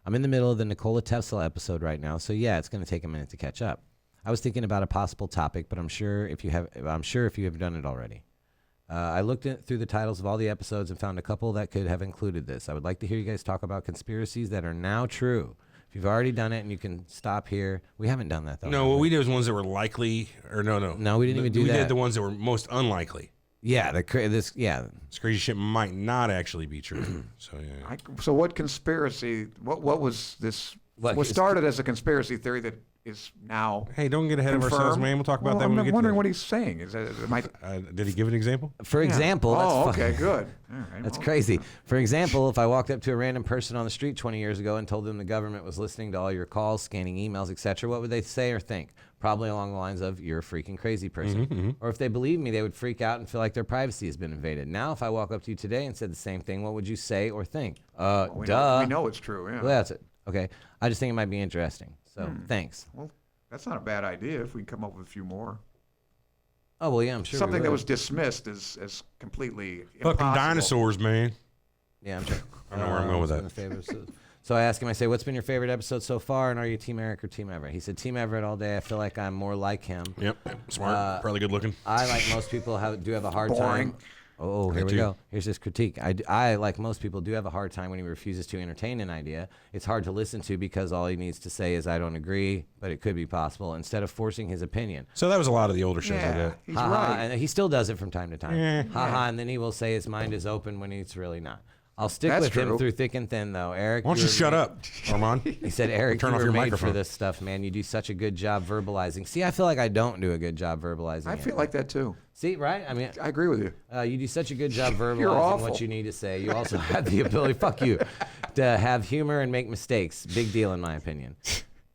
I'm in the middle of the Nikola Tesla episode right now, so yeah, it's going to take a minute to catch up. I was thinking about a possible topic, but I'm sure if you have done it already. I looked through the titles of all the episodes and found a couple that could have included this. I would like to hear you guys talk about conspiracies that are now true. If you've already done it and you can stop here. We haven't done that, though. No, what we did was ones that were likely, or no. No, we didn't even do We that. did the ones that were most unlikely. Yeah, this This crazy shit might not actually be true. So, yeah. So what conspiracy? What was this? What What is- started as a conspiracy theory that is now Hey, don't get ahead of ourselves, confirmed? man. We'll talk about Well, that I'm when we get wondering to what he's saying. Is that Did he give an example? For example, Oh, that's okay, good. All right, That's well, crazy. For example, if I walked up to a random person on the street 20 years ago and told them the government was listening to all your calls, scanning emails, etc., what would they say or think? Probably along the lines of, you're a freaking crazy person. Or if they believed me, they would freak out and feel like their privacy has been invaded. Now, if I walk up to you today and said the same thing, what would you say or think? we Duh. know it's true. Yeah. Well, that's it. Okay, I just think it might be interesting. So thanks. Well, that's not a bad idea if we can come up with a few more. Oh well, yeah, I'm sure. Something we that will. was dismissed as completely Fucking impossible. dinosaurs, man. Yeah, I'm sure. I don't know where I'm going with that. what's been the favorite- So I ask him, I say, what's been your favorite episode so far, and are you Team Eric or Team Everett? He said, Team Everett all day. I feel like I'm more like him. Yep. Smart. Probably good looking. I, like most people, do have a hard Boring. time. Oh, here we too. go. Here's his critique. I, like most people, do have a hard time when he refuses to entertain an idea. It's hard to listen to because all he needs to say is, I don't agree, but it could be possible, instead of forcing his opinion. So that was a lot of the older shows I Yeah, did. he's Ha-ha, right. and he still does it from time to time. Yeah. Ha-ha, and then he will say his mind is open when it's really not. I'll stick That's with him true. through thick and thin, though. Eric, Why don't you were shut made- up, Armand? He said, Eric, Turn you off were your made microphone. for this stuff, man. You do such a good job verbalizing. See, I feel like I don't do a good job verbalizing. I feel like that too. See, right? I mean, I agree with you. you do such a good job verbalizing awful. what you need to say. You also have the ability, fuck you, to have humor and make mistakes. Big deal, in my opinion.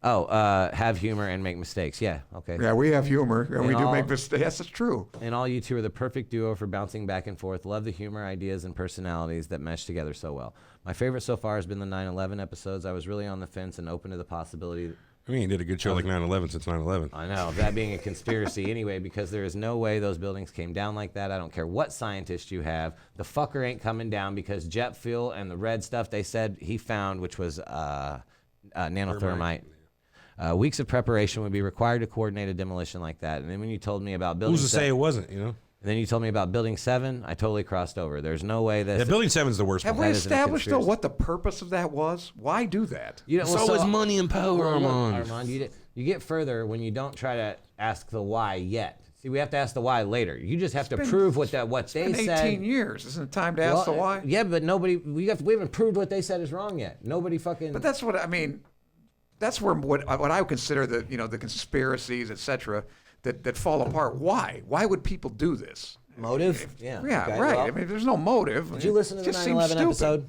Oh, have humor and make mistakes. Yeah, okay. Yeah, we have humor, and we do all- make mistakes. Yes, it's true. And all you two are the perfect duo for bouncing back and forth. Love the humor, ideas, and personalities that mesh together so well. My favorite so far has been the 9/11 episodes. I was really on the fence and open to the possibility. I mean, you did a good show like 9/11 since 9/11. I know, of that being a conspiracy anyway, because there is no way those buildings came down like that. I don't care what scientist you have. The fucker ain't coming down because jet fuel and the red stuff they said he found, which was nanothermite. Weeks of preparation would be required to coordinate a demolition like that. And then when you told me about building, Who's to say it wasn't? You know, and then you told me about building 7, I totally crossed over. There's no way that yeah, Building 7's the worst Have one. we That isn't a established though conspiracy. what the purpose of that was? Why do that? you know, well, So is money and power, Armand. Armand, you get further when you don't try to ask the why yet. See, we have to ask the why later. You just have to prove what they In said. 18 years, isn't it time to ask the why? Yeah, but we haven't proved what they said is wrong yet. Nobody fucking. But that's what I mean. That's where what I would consider the conspiracies, etc., that fall apart. Why? Why would people do this? motive. Yeah. Yeah, okay, right. well, I mean, there's no motive. did you listen to the It just seems 9/11 stupid. episode?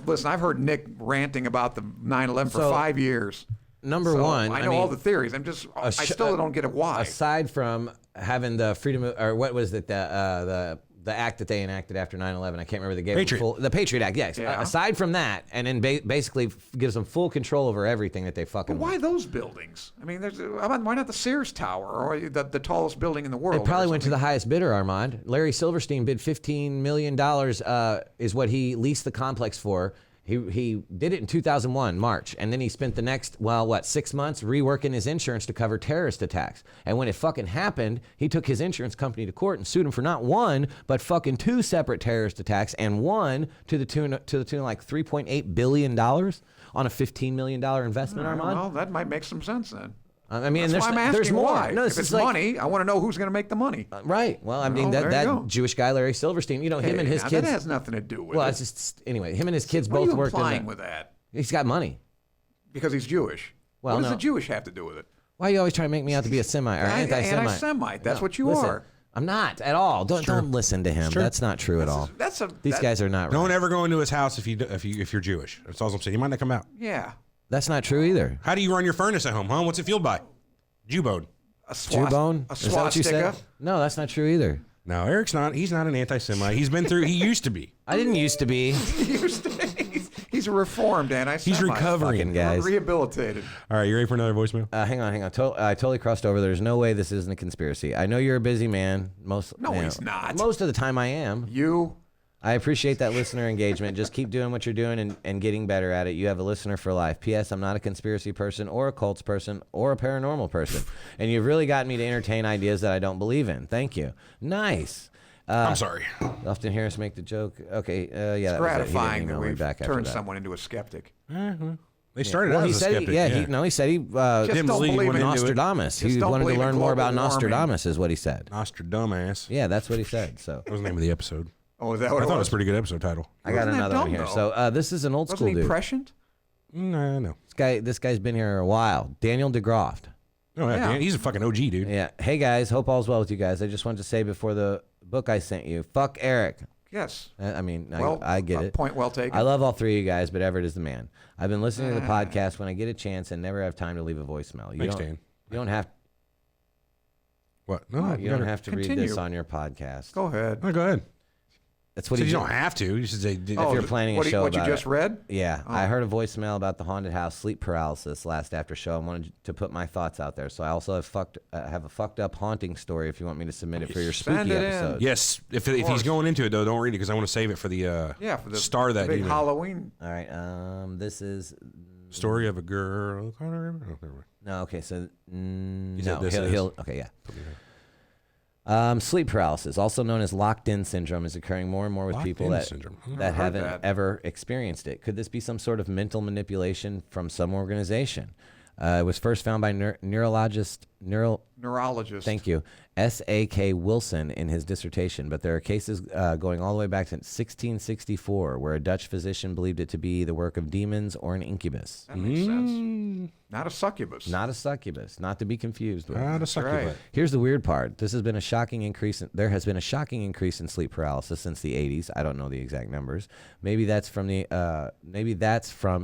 Listen, I've heard Nick ranting about the 9/11 for So, 5 years. Number So, one, I know all the theories. I still don't get it why. Aside from having the freedom of, or what was it, the act that they enacted after 9/11, I can't remember the Patriot. the Patriot Act. Yes. Yeah. Aside from that, and then basically gives them full control over everything that they fucking. But why those buildings? I mean, why not the Sears Tower or the tallest building in the world? It probably went to the highest bidder, Armand. Larry Silverstein bid $15 million, is what he leased the complex for. He did it in 2001, March, and then he spent the next, 6 months reworking his insurance to cover terrorist attacks. And when it fucking happened, he took his insurance company to court and sued him for not one, but fucking 2 separate terrorist attacks, and one to the tune of like $3.8 billion on a $15 million investment, Armand. Well, that might make some sense then. I mean, That's why I'm asking there's more. why. No, If it's like, money, I want to know who's going to make the money. right. Well, I mean, there you that go. Jewish guy, Larry Silverstein, him and his now kids. That has nothing to do with well, it. it's just, anyway, him and his kids What both are you worked in implying the, with that? He's got money. Because he's Jewish. Well, what does no. the Jewish have to do with it? Why are you always trying to make me out to be a anti-Semite? Anti-Semite. That's what you Listen, are. I'm not at all. Don't listen to him. That's not true at all. These guys are not right. Don't ever go into his house if you're Jewish. That's all I'm saying. He might not come out. Yeah. That's not true either. How do you run your furnace at home, huh? What's it fueled by? Jewbone. A Jewbone? A Is that what you swastika. said? No, that's not true either. No, Eric's not. He's not an anti-Semite. He's been through. He used to be. I didn't used to be. He's a reformed anti-Semite. He's recovering, Fucking guys. Rehabilitated. All right, you ready for another voicemail? Hang on. I totally crossed over. There's no way this isn't a conspiracy. I know you're a busy man. No, he's not. Most of the time I am. You. I appreciate that listener engagement. Just keep doing what you're doing and getting better at it. You have a listener for life. P.S. I'm not a conspiracy person or a cults person or a paranormal person. And you've really gotten me to entertain ideas that I don't believe in. Thank you. Nice. I'm sorry. Often hear us make the joke. Okay, yeah, It's that was it. He didn't gratifying email that me we've back after turned that. someone into a skeptic. They started Well, out he as a said skeptic. He said he Didn't don't believe he believe went in into it. Nostradamus. Just He don't wanted to believe in learn more global about warming. Nostradamus, is what he said. Nostradamus. Yeah, that's what he said. So That was the name of the episode. Oh, is that I what thought it was was? a pretty good episode title. I got Wasn't that another one dumb, here. though? So this is an old school Wasn't he dude. prescient? No. This guy's been here a while. Daniel DeGroft. Oh, yeah. Yeah. Dan, he's a fucking OG, dude. Yeah. Hey guys, hope all's well with you guys. I just wanted to say before the book I sent you, fuck Eric. Yes. I mean, Well, I get a it. point well taken. I love all three of you guys, but Everett is the man. I've been listening to the podcast when I get a chance and never have time to leave a voicemail. Thanks, Dan. You don't have. What? No, You don't have to read Continue. this on your podcast. Go ahead. Oh, go ahead. That's what So he you did. don't have to. You should say. If you're planning a show what you about just it. read? Yeah, Oh. I heard a voicemail about the haunted house sleep paralysis last after show. I wanted to put my thoughts out there. So I also have a fucked up haunting story if you want me to submit it for your Send spooky it in. episode. Yes, if he's going into it though, don't read it because I want to save it for the For the star that big email. Halloween. All right. This is Story of a girl. Oh, never mind. no. Okay, so said no. this is. He'll okay, yeah. Sleep paralysis, also known as locked-in syndrome, is occurring more and more with people Locked-in that syndrome. that heard haven't that. ever experienced it. Could this be some sort of mental manipulation from some organization? It was first found by neurologist. Thank you, S.A.K. Wilson in his dissertation. But there are cases going all the way back to 1664 where a Dutch physician believed it to be the work of demons or an incubus. That makes sense. Not a succubus. Not a succubus, not to be confused with. Not a succubus. right. Here's the weird part. There has been a shocking increase in sleep paralysis since the 80s. I don't know the exact numbers. Maybe that's from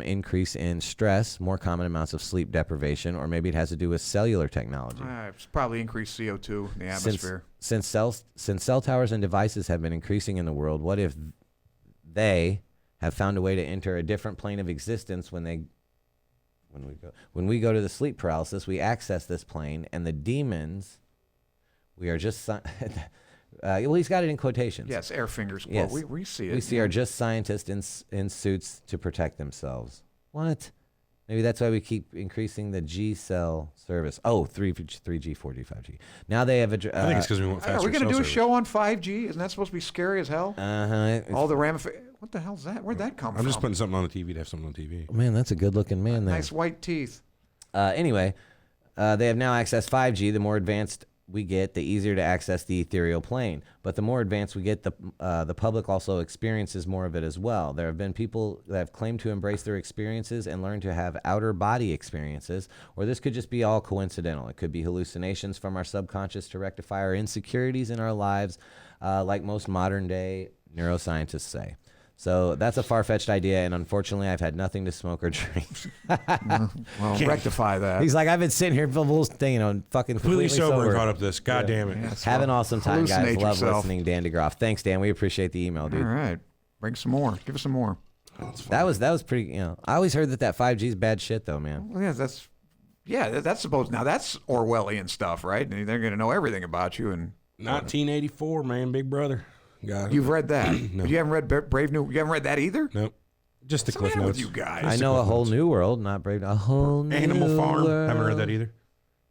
increase in stress, more common amounts of sleep deprivation, or maybe it has to do with cellular technology. It's probably increased CO2 in the atmosphere. Since cell towers and devices have been increasing in the world, what if they have found a way to enter a different plane of existence when we go to the sleep paralysis, we access this plane, and the demons, we are just well, he's got it in quotations. Yes, air fingers quote. Yes. We see it. We see are just scientists in suits to protect themselves. What? Maybe that's why we keep increasing the G cell service. Oh, 3G, 4G, 5G. Now they have I think it's because we want faster. Are we going to cell do a service. show on 5G? Isn't that supposed to be scary as hell? All the ramifications. What the hell's that? Where'd that come from? I'm just putting something on the TV to have something on TV. Man, that's a good-looking man there. Nice white teeth. Anyway, they have now accessed 5G. The more advanced we get, the easier to access the ethereal plane. But the more advanced we get, the public also experiences more of it as well. There have been people that have claimed to embrace their experiences and learn to have outer body experiences, or this could just be all coincidental. It could be hallucinations from our subconscious to rectify our insecurities in our lives, like most modern-day neuroscientists say. So that's a far-fetched idea, and unfortunately, I've had nothing to smoke or drink. Well, rectify that. He's like, I've been sitting here, fucking completely sober and caught up this. God damn it. Yes, Have an well, awesome time, guys. hallucinate Love yourself. listening, Dan DeGroff. Thanks, Dan. We appreciate the email, dude. All right. Bring some more. Give us some more. That was pretty. I always heard that 5G is bad shit, though, man. Well, that's supposed. Now that's Orwellian stuff, right? And they're going to know everything about you. And 1984, man, Big Brother. God. you've read that, No. but you haven't read Brave New. You haven't read that either. Nope. Just the What's the cliff matter notes. with you guys? I know a whole new world, not Brave. A whole new Animal Farm. world. Haven't read that either.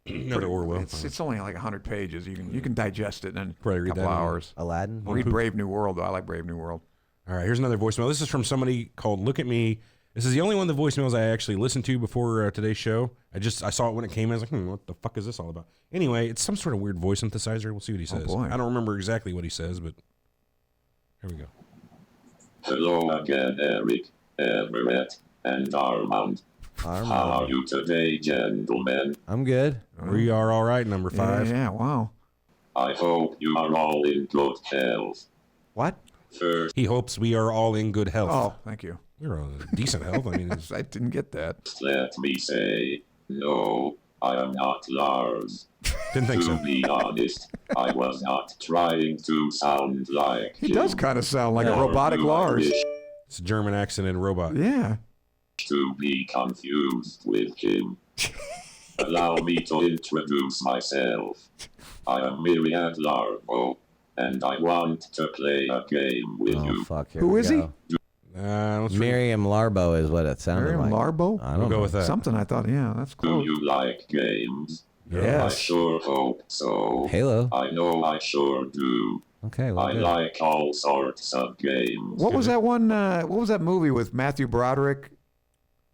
Another Orwell. It's only like 100 pages. You can digest it in Probably a read couple that in- hours. Aladdin. Read Brave New World. Though. I like Brave New World. All right, here's another voicemail. This is from somebody called Look at Me. This is the only one of the voicemails I actually listened to before today's show. I saw it when it came in. I was like, what the fuck is this all about? Anyway, it's some sort of weird voice synthesizer. We'll see what he says. boy. I don't remember exactly what he says, but here we go. Hello again, Eric, Everett, and Armand. How are you today, gentlemen? I'm good. We are all right, number 5. Yeah. Wow. I hope you are all in good health. What? First, He hopes we are all in good health. Oh, thank you. We're all in decent health. I mean, it's, I didn't get that. let me say, no, I am not Lars. didn't think To so. be honest, I was not trying to sound like He him. does kind of sound like a Nor robotic do I Lars. wish It's a German accent and robot. Yeah. to be confused with him. Allow me to introduce myself. I am Myriad Larvo, and I want to play a game with Oh you. fuck! Here Who we is he? go. Let's Miriam Larbo is what it sounded Miriam like. Larbo? I don't We'll go know. with that. Something I thought. Yeah, that's Do cool. you like games? I Yes. sure hope so. Halo. I know I sure do. Okay, well, I good. like all sorts of games. What was that one? What was that movie with Matthew Broderick?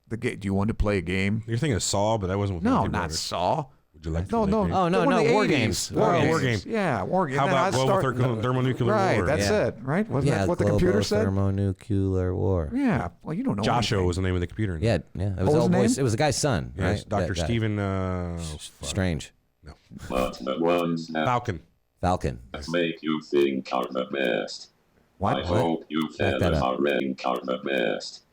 Do you want to play a game? You're thinking of Saw, but that wasn't with No, Matthew not Broderick. Saw. Would you like to No, play no. a game? Oh, no, the one in the War 80s. Games. War Oh, games. War Game. Yeah, War Game. How Then about I global start- thermonuclear Right, war? that's Yeah. it. Right? Wasn't Yeah, that what the computer said? thermonuclear war. Yeah. Well, you don't know. Joshua anything. was the name of the computer. Yeah, yeah. It was What was the old his voice. name? It was the guy's son, Yes, right? Dr. That guy. Stephen Strange. But the ones that Falcon. Falcon. make you think are the best. I hope you Back that fellas up. are the best.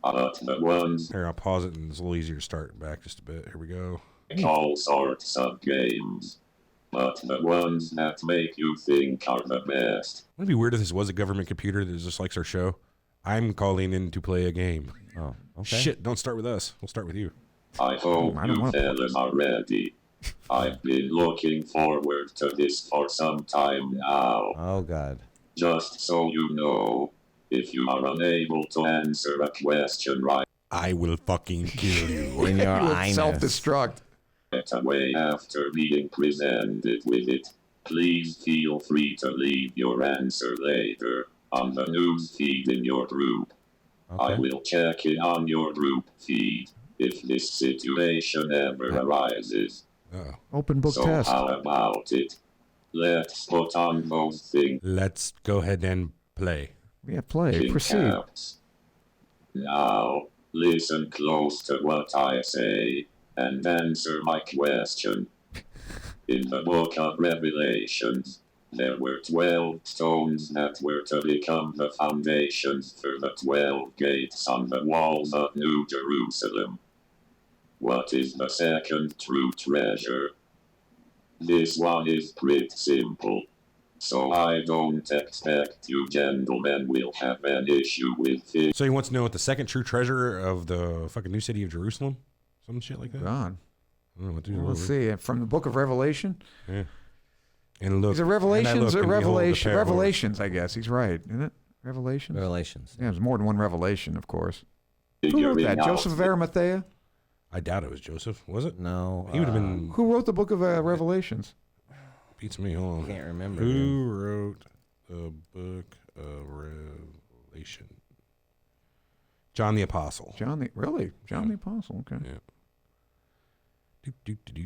But the ones Here, I'll pause it and it's a little easier to start back just a bit. Here we go. all sorts of games. but the ones that make you think are the best. It'd be weird if this was a government computer that just likes our show. I'm calling in to play a game. Oh, okay. Shit, don't start with us. We'll start with you. I hope I don't you wanna play. fellas are ready. I've been looking forward to this for some time now. Oh, God. Just so you know, if you are unable to answer a question right I will fucking kill you. In your You would anus. self-destruct. away after being presented with it, please feel free to leave your answer later on the news feed in your group. I Okay. will check in on your group feed if this situation ever arises. Open book So test. how about it? Let's put on those things. Let's go ahead and play. Yeah, play. in Proceed. caps. Now, listen close to what I say and answer my question. In the book of Revelations, there were 12 stones that were to become the foundations for the 12 gates on the walls of New Jerusalem. What is the second true treasure? This one is pretty simple, so I don't expect you gentlemen will have an issue with it. So he wants to know what the second true treasure of the fucking new city of Jerusalem? Some shit like that? God. I don't know what to do. Well, let's see. From the book of Revelation. Yeah. And look. Is it and I Revelations look or and behold the Revelation? pair of Revelations, I guess. He's right. Isn't it? Revelations? Revelations. Yeah, there's more than one Revelation, of course. Who wrote Figuring that? out Joseph of Arimathea? I doubt it was Joseph. Was it? No. He would have been. Who wrote the book of Revelations? Beats me. Hold on. Can't remember. Who wrote the book of Revelation? John the Apostle. John the Apostle. Okay. Yeah.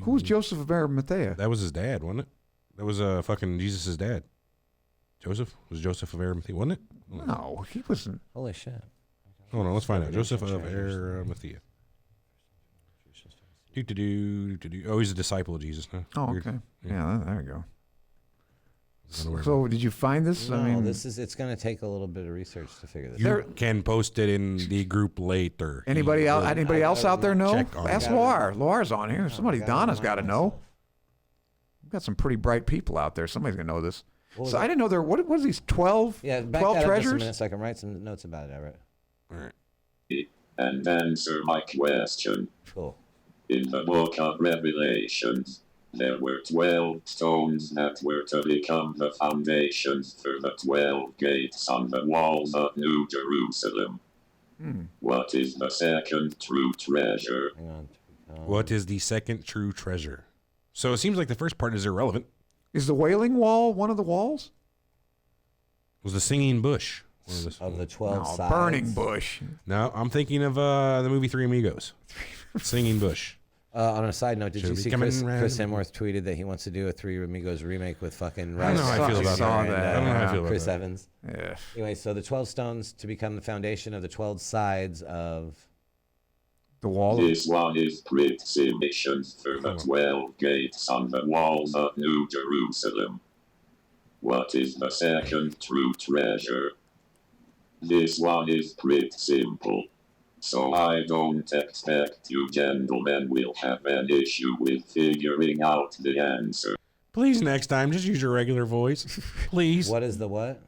Who was Joseph of Arimathea? That was his dad, wasn't it? That was fucking Jesus' dad. Joseph? Was Joseph of Arimathea, wasn't it? No, he wasn't. Holy shit. Hold on, let's find out. Joseph of Treasures. Arimathea. Oh, he's a disciple of Jesus. Huh? Oh, Weird. okay. Yeah. Yeah, there you go. I don't know where- So, did you find this? No, it's going to take a little bit of research to figure this you out. can post it in the group later. Anybody else? Anybody else out there know? Check on Ask it. Loire. Loire's on here. Somebody, gotta Donna's remind got to know. myself. We've got some pretty bright people out there. Somebody's gonna know this. What was So it? I didn't know there. What was these 12? Yeah, back 12 that up just a treasures? minute so I can write some notes about it, Everett. All right. and answer my question. Cool. In the book of Revelations, there were 12 stones that were to become the foundations for the 12 gates on the walls of New Jerusalem. What is the second true treasure? Hang on. What is the second true treasure? So it seems like the first part is irrelevant. Is the Wailing Wall one of the walls? Was the singing bush one of the, Of the 12 No, sides. burning bush. No, I'm thinking of the movie Three Amigos. Singing bush. On a side note, did Should you we see come Chris in Hemsworth tweeted that he wants to do a Three Amigos remake with fucking I don't know how I feel about saw that. that. I don't know how I feel about Chris that. Evans. Yeah. Anyway, so the 12 stones to become the foundation of the 12 sides of... The wall. This one is pretty simple for the 12 gates on the walls of New Jerusalem. What is the second true treasure? This one is pretty simple, so I don't expect you gentlemen will have an issue with figuring out the answer. Please, next time, just use your regular voice. Please. What is the what?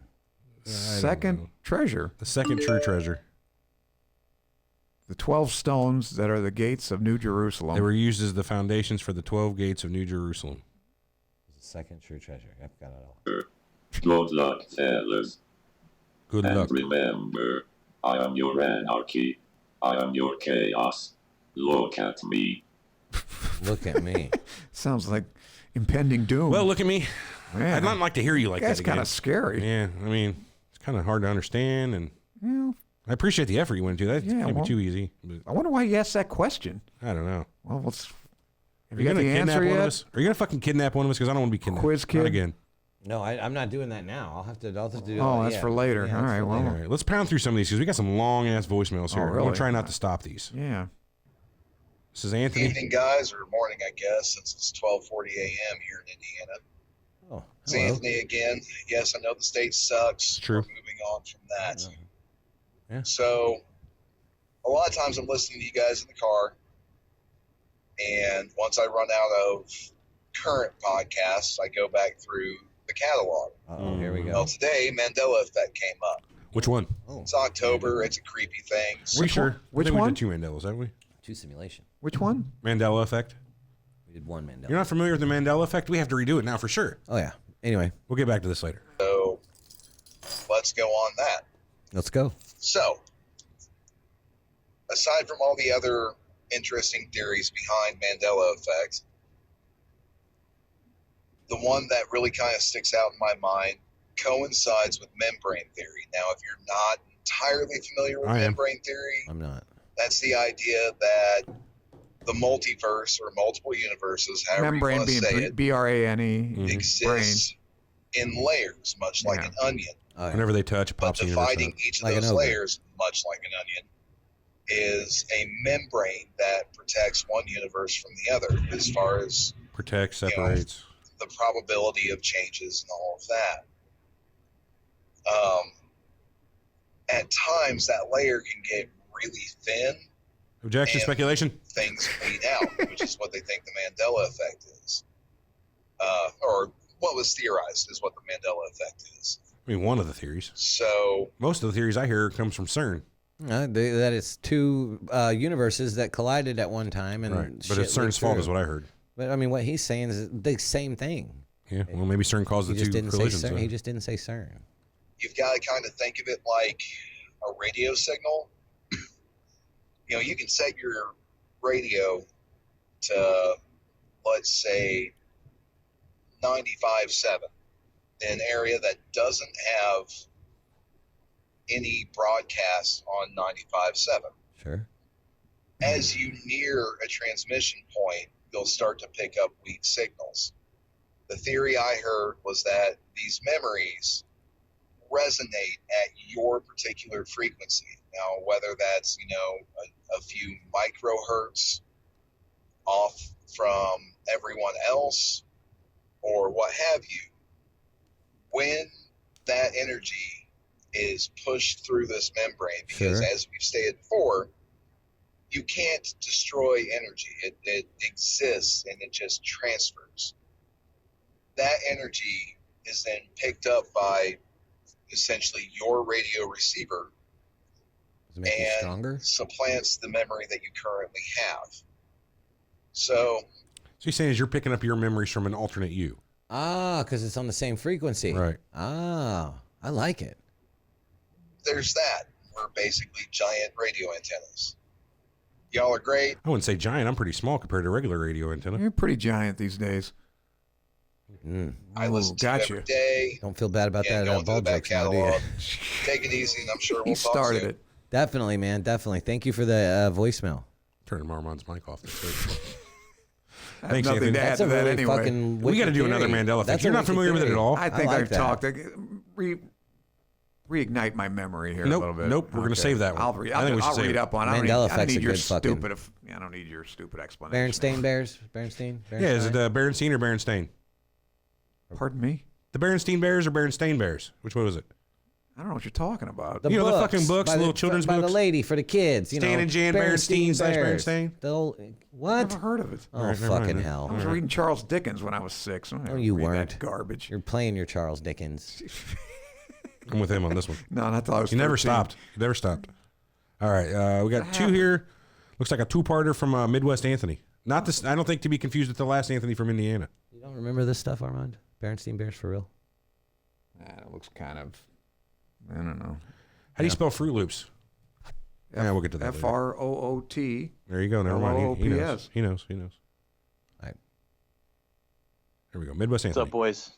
Second treasure. The second true treasure. The 12 stones that are the gates of New Jerusalem. They were used as the foundations for the 12 gates of New Jerusalem. The second true treasure. I've got it all. Good luck, fellas. Good And luck. remember, I am your anarchy. I am your chaos. Look at me. Look at me. Sounds like impending doom. Well, look at me. Man, I'd not like to hear you like that's that kind again. of scary. Yeah, I mean, it's kind of hard to understand, and Well, I appreciate the effort you went to. That Yeah, can't well- be too easy. But I wonder why you asked that question. I don't know. Well, let's. Have Are you you got gonna the kidnap answer one of yet? us? Are you gonna fucking kidnap one of us? Because I don't want to be kidnapped. Quiz kid? Not again. No, I'm not doing that now. I'll have to do Oh, that's for later. Yeah, All that's right, for well. later. All right, let's pound through some of these because we got some long ass voicemails here. Oh, I'm really? gonna try not to stop these. Yeah. This is Anthony. Evening, guys, or morning, I guess, since it's 12:40 a.m. here in Indiana. Oh, It's hello. Anthony again. Yes, I know the state sucks. True. We're moving on from that. Yeah. So, a lot of times I'm listening to you guys in the car, and once I run out of current podcasts, I go back through the catalog. Oh, here we go. Well, today, Mandela Effect came up. Which one? Oh, It's October. It's a creepy thing. We sure? Which I think one? We did 2 Mandelas, haven't we? 2 simulation. Which one? Mandela Effect. We did 1 Mandela. You're not familiar with the Mandela Effect? We have to redo it now for sure. Oh, yeah. Anyway. We'll get back to this later. So let's go on that. Let's go. So, aside from all the other interesting theories behind Mandela Effect, the one that really kind of sticks out in my mind coincides with membrane theory. Now, if you're not entirely familiar with membrane theory, I'm not. That's the idea that the multiverse or multiple universes, however Membrane you want to say being it, B-R-A-N-E. exists in layers, much like an onion. Oh, yeah. Whenever they touch, it But pops on the other dividing side. each of Like an those ogre. layers, much like an onion, is a membrane that protects one universe from the other as far as Protects, separates. the probability of changes and all of that. At times, that layer can get really thin. Objection, and speculation. Things bleed out, which is what they think the Mandela effect is. Or what was theorized is what the Mandela effect is. I mean, one of the theories. So, Most of the theories I hear comes from CERN. That it's 2 universes that collided at one time. And Right. But shit it's CERN's leaked fault through. is what I heard. But, I mean, what he's saying is the same thing. Yeah, well, maybe CERN caused He the just 2 didn't say collisions. CERN. He just didn't say CERN. you've got to kind of think of it like a radio signal. You know, you can set your radio to, let's say, 95.7 in an area that doesn't have any broadcast on 95.7. Sure. As you near a transmission point, you'll start to pick up weak signals. The theory I heard was that these memories resonate at your particular frequency. Now, whether that's, a few microhertz off from everyone else or what have you, when that energy is pushed through this membrane, because as we've stated before, you can't destroy energy. It exists and it just transfers. That energy is then picked up by essentially your radio receiver Does it make you and stronger? supplants the memory that you currently have. So So you're saying is you're picking up your memories from an alternate you. Ah, because it's on the same frequency. Right. Ah, I like it. there's that. We're basically giant radio antennas. Y'all are great. I wouldn't say giant. I'm pretty small compared to regular radio antenna. You're pretty giant these days. I listen to you every day. Don't feel bad about Again, that going through the bulge back X now, do you? catalog. Take it easy, and I'm sure we'll He talk started soon. it. Definitely, man. Definitely. Thank you for the voicemail. Turning Marmon's mic off. I have Thanks, nothing Anthony. to add That's to a that really anyway. fucking We got to wicked do another theory. Mandela effect. That's a You're not wicked familiar with it at theory. all? I think like I've that. talked. Reignite my memory here a little bit. Nope. We're going to save that one. I'll read. I think we should I'll save read it. up on. it. Mandela I don't effect's need a your good fucking- stupid. I don't need your stupid explanation. Berenstain Bears? Berenstain? Yeah, is it Berenstein or Berenstain? Pardon me. The Berenstein Bears or Berenstain Bears? Which one was it? I don't know what you're talking about. The You know the books fucking books, by little children's by books? the lady for the kids. You Stan know, and Jan Berenstein / Bears. Berenstain? The old, what? Never heard of it. Oh, All right, never fucking mind. hell. I was reading Charles Dickens when I was 6. No, you weren't. That garbage. You're playing your Charles Dickens. I'm with him on this one. No, not till I was. He never 13. stopped. He never stopped. All right, we got 2 here. Looks like a 2-parter from Midwest Anthony. Not this. I don't think to be confused with the last Anthony from Indiana. You don't remember this stuff, Armand? Berenstein Bears for real? It looks kind of. I don't know. How do you spell Fruit Loops? Yeah, we'll get to that later. FROOT. There you go. Never mind. He knows. LOPS. He knows. He knows. All right. Here we go. Midwest What's Anthony. up, boys?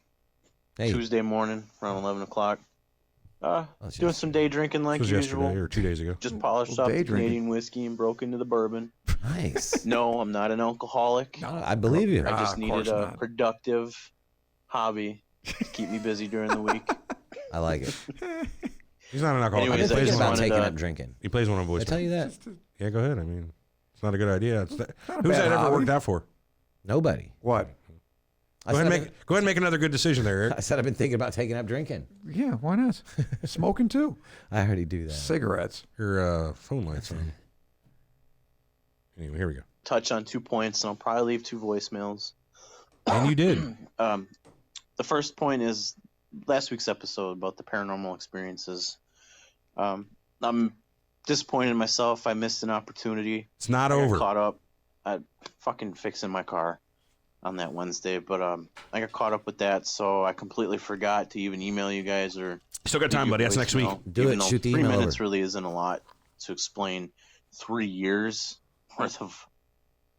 Hey. Tuesday morning, around 11 o'clock. it's Doing just- some day drinking like This was yesterday usual. or 2 days ago. Just polished Well, up day the drinking. Canadian whiskey and broke into the bourbon. Nice. No, I'm not an alcoholic. I believe you. I just of needed course a not. productive hobby to keep me busy during the week. I like it. He's not an alcoholic. Anyways, he I plays just one. about wanted taking to- up drinking. He plays one on voice. Did I tell you that? Yeah, go ahead. I mean, it's not a good idea. It's not a who's bad that ever hobby. worked out for? Nobody. What? I Go said ahead and make another good decision there, Eric. I said I've been thinking about taking up drinking. Yeah, why not? Smoking too. I already do that. Cigarettes. Your phone light's on. Anyway, here we go. Touch on 2 points, and I'll probably leave 2 voicemails. And you did. The first point is last week's episode about the paranormal experiences. I'm disappointed in myself. I missed an opportunity. It's not I got over. caught up at fucking fixing my car on that Wednesday, but I got caught up with that, so I completely forgot to even email you guys or. Still got time, buddy. That's next week. Do it. Shoot the email 3 minutes over. really isn't a lot to explain 3 years worth of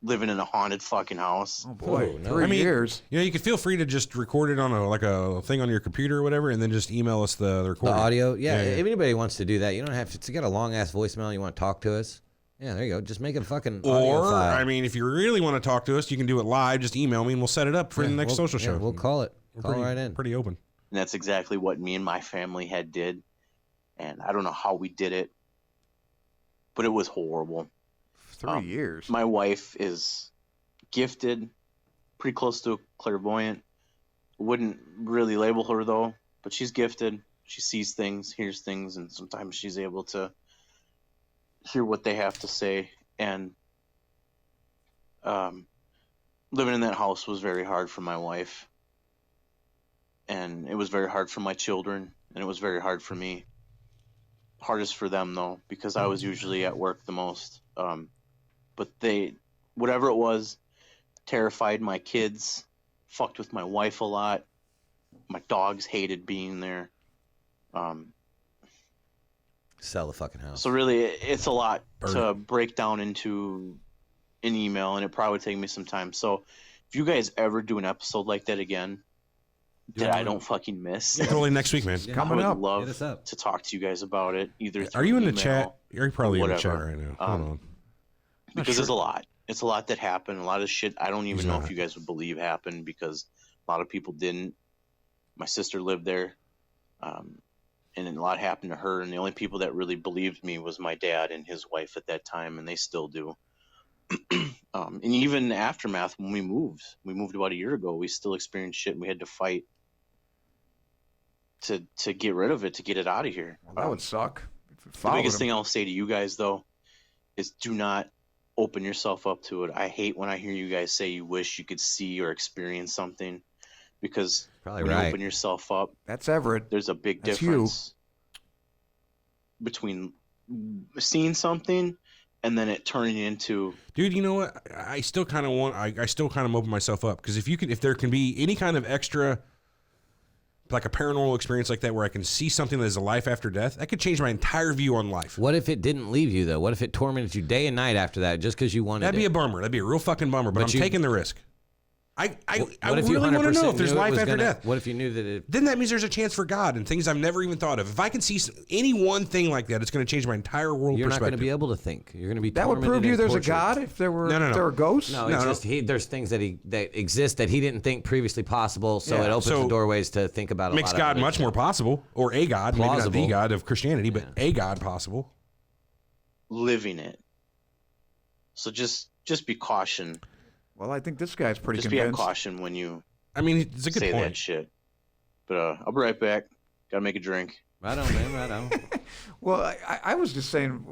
living in a haunted fucking house. Oh boy, Oh, no. 3 years. You know, you can feel free to just record it on a thing on your computer or whatever, and then just email us the The recording. audio, yeah. If anybody wants to do that, you don't have to. It's got a long ass voicemail. You want to talk to us? Yeah, there you go. Just make it a fucking audio Or, file. I mean, if you really want to talk to us, you can do it live. Just email me, and we'll set it up for the next social show. We'll call it. We're Call pretty, right in. Pretty open. And that's exactly what me and my family had did. And I don't know how we did it, but it was horrible. 3 years. My wife is gifted, pretty close to a clairvoyant. Wouldn't really label her though, but she's gifted. She sees things, hears things, and sometimes she's able to hear what they have to say. And living in that house was very hard for my wife. And it was very hard for my children, and it was very hard for me. Hardest for them though, because I was usually at work the most. But whatever it was, terrified my kids, fucked with my wife a lot. My dogs hated being there. Sell the fucking house. So really, it's a lot to break down into an email, and it probably would take me some time. So if you guys ever do an episode like that again, that I don't fucking miss. Yeah, totally next week, man. Coming I up. would love to talk to you guys about it. Either Are you in the email, chat? You're probably in the chat whatever. right now. Hold on. Because there's a lot. It's a lot that happened. A lot of shit I don't even He's know not. if you guys would believe happened because a lot of people didn't. My sister lived there, and a lot happened to her. And the only people that really believed me was my dad and his wife at that time, and they still do. And even in the aftermath, when we moved about a year ago, we still experienced shit, and we had to fight to get rid of it, to get it out of here. Well, that would suck. The biggest thing I'll say to you guys, though, is do not open yourself up to it. I hate when I hear you guys say you wish you could see or experience something, because Probably when right. you open yourself up, That's Everett. there's a big That's difference between seeing something and then it turning into. Dude, you know what? I still kind of I still kind of open myself up, because if there can be any kind of extra, like a paranormal experience like that, where I can see something that is a life after death, that could change my entire view on life. What if it didn't leave you though? What if it tormented you day and night after that, just because you wanted That'd be it? a bummer. That'd be a real fucking bummer. But I'm taking the risk. I What if you really want to 100% know if there's knew it life was after gonna- death. What if you knew that it? Then that means there's a chance for God and things I've never even thought of. If I can see any one thing like that, it's going to change my entire world You're not going perspective. to be able to think. You're going to be. That would prove tormented to you and there's a tortured. God if there were No. if there were ghosts. No, it's just there's things that exist that he didn't think previously possible. So Yeah. it opens So, the doorways to think about a Makes lot God of other much shit. more possible, or a God, maybe not Plausible. the God of Christianity, but a God possible. Living it. So just be caution. Well, I think this guy's pretty Just be at convinced. caution when you I mean, it's a good say point. that shit. But I'll be right back. Gotta make a drink. Right on, man. Right on. Well, I was just saying,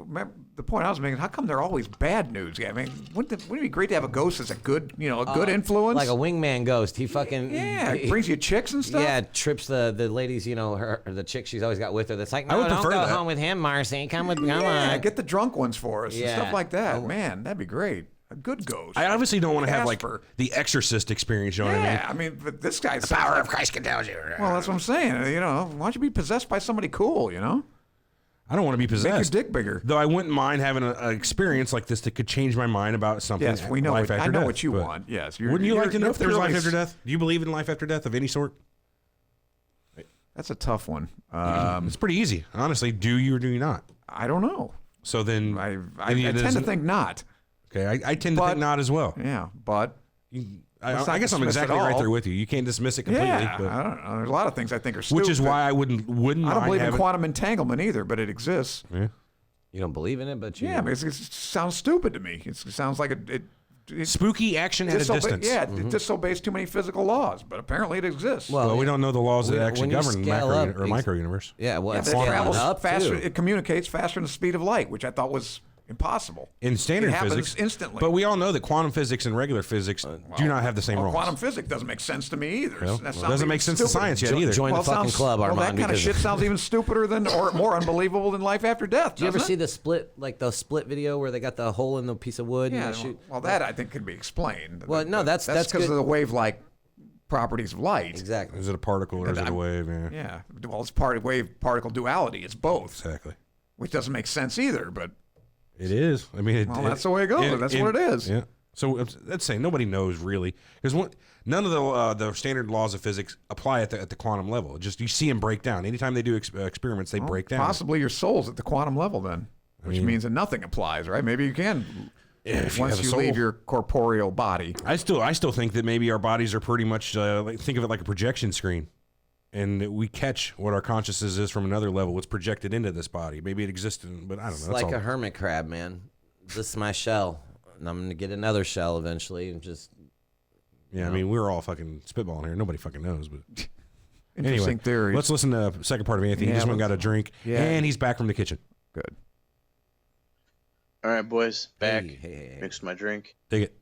the point I was making, how come they're always bad news? I mean, wouldn't it be great to have a ghost as a good, good influence? Like a wingman ghost. He fucking it brings you chicks and stuff? Yeah, trips the ladies, the chick she's always got with her. That's like, I no, would don't prefer go that. home with him, Marcy. Come on. Get the drunk ones for us and Yeah. stuff like that. Oh. Man, that'd be great. A good ghost. I obviously don't want to have like Casper. the Exorcist experience. You know what I mean? Yeah, I mean, but this guy's The power of Christ compels you. Well, that's what I'm saying. Why don't you be possessed by somebody cool? I don't want to be Make your possessed. dick bigger. Though I wouldn't mind having an experience like this that could change my mind about something. Yes, we know. Life after I know death, what you but want. Yes, wouldn't you like to know you're if there's life purely after death? Do you believe in life after death of any sort? That's a tough one. It's pretty easy, honestly. Do you or do you not? I don't know. So then I then it tend to isn't- think not. Okay, I tend to But- think not as well. Yeah, but I let's not guess I'm dismiss it exactly right all. there with you. You can't dismiss it completely. yeah, but, I don't know. There's a lot of things I think are stupid. which is why I wouldn't I don't mind believe in having. quantum entanglement either, but it exists. Yeah. You don't believe in it, but you. Yeah, I mean, it sounds stupid to me. It sounds like it Spooky action at a distance. Yeah, it disobeys too many physical laws, but apparently it exists. Well, we don't know the laws that When- actually when you govern scale macro up, or micro universe. Yeah, well, Yeah, it's it scaling travels up faster. too. It communicates faster than the speed of light, which I thought was impossible. In standard it happens physics, instantly. But we all know that quantum physics and regular physics do not have the same rules. Quantum physics doesn't make sense to me either. Well, That sounds doesn't even make sense to stupider. science yet either. Join the fucking club, Well, Armand. that kind of shit sounds even stupider than, or more unbelievable than life after death. Do you ever doesn't see it? the split video where they got the hole in the piece of wood? Yeah. and they shoot? Well, that I think can be explained. Well, no, that's because good. of the wave-like properties of light. Exactly. Is it a particle or is it a wave? Yeah. Yeah. Well, it's wave-particle duality. It's both. Exactly. Which doesn't make sense either, but it is. I mean, that's the way it goes. That's what it is. Yeah. So let's say nobody knows really, because none of the standard laws of physics apply at the quantum level. Just you see them break down. Anytime they do experiments, they break down. Possibly your soul's at the quantum level then, which means that nothing applies, right? Maybe you can. Once you leave your corporeal body. I still think that maybe our bodies are pretty much think of it like a projection screen, and that we catch what our consciousness is from another level. It's projected into this body. Maybe it exists, but I don't know. It's like a hermit crab, man. This is my shell, and I'm gonna get another shell eventually, and just. Yeah, I mean, we're all fucking spitballing here. Nobody fucking knows, but. Interesting anyway, theories. Let's listen to the second part of Anthony. He just went and got a drink, and he's back from the kitchen. Good. All right, boys, back. Hey. Mixed my drink. Dig it.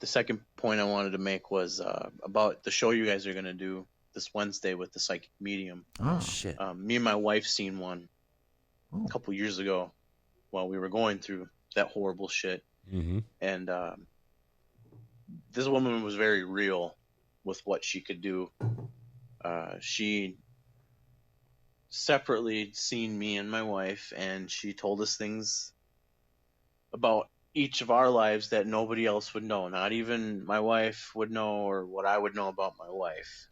The second point I wanted to make was about the show you guys are going to do this Wednesday with the psychic medium. Oh, shit. Me and my wife seen one a couple years ago while we were going through that horrible shit. Mm-hmm. And this woman was very real with what she could do. She separately seen me and my wife, and she told us things about each of our lives that nobody else would know. Not even my wife would know, or what I would know about my wife.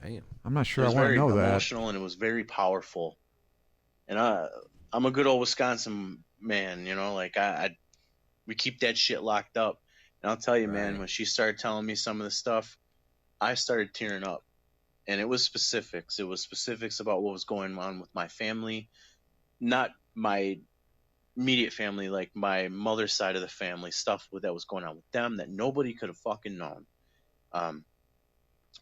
Damn. I'm not sure it I was want to very know that. emotional, and it was very powerful. And I'm a good old Wisconsin man, you know, like we keep that shit locked up. And I'll tell you, man, when she started telling me some of the stuff, I started tearing up. And it was specifics. It was specifics about what was going on with my family, not my immediate family, like my mother's side of the family, stuff that was going on with them that nobody could have fucking known.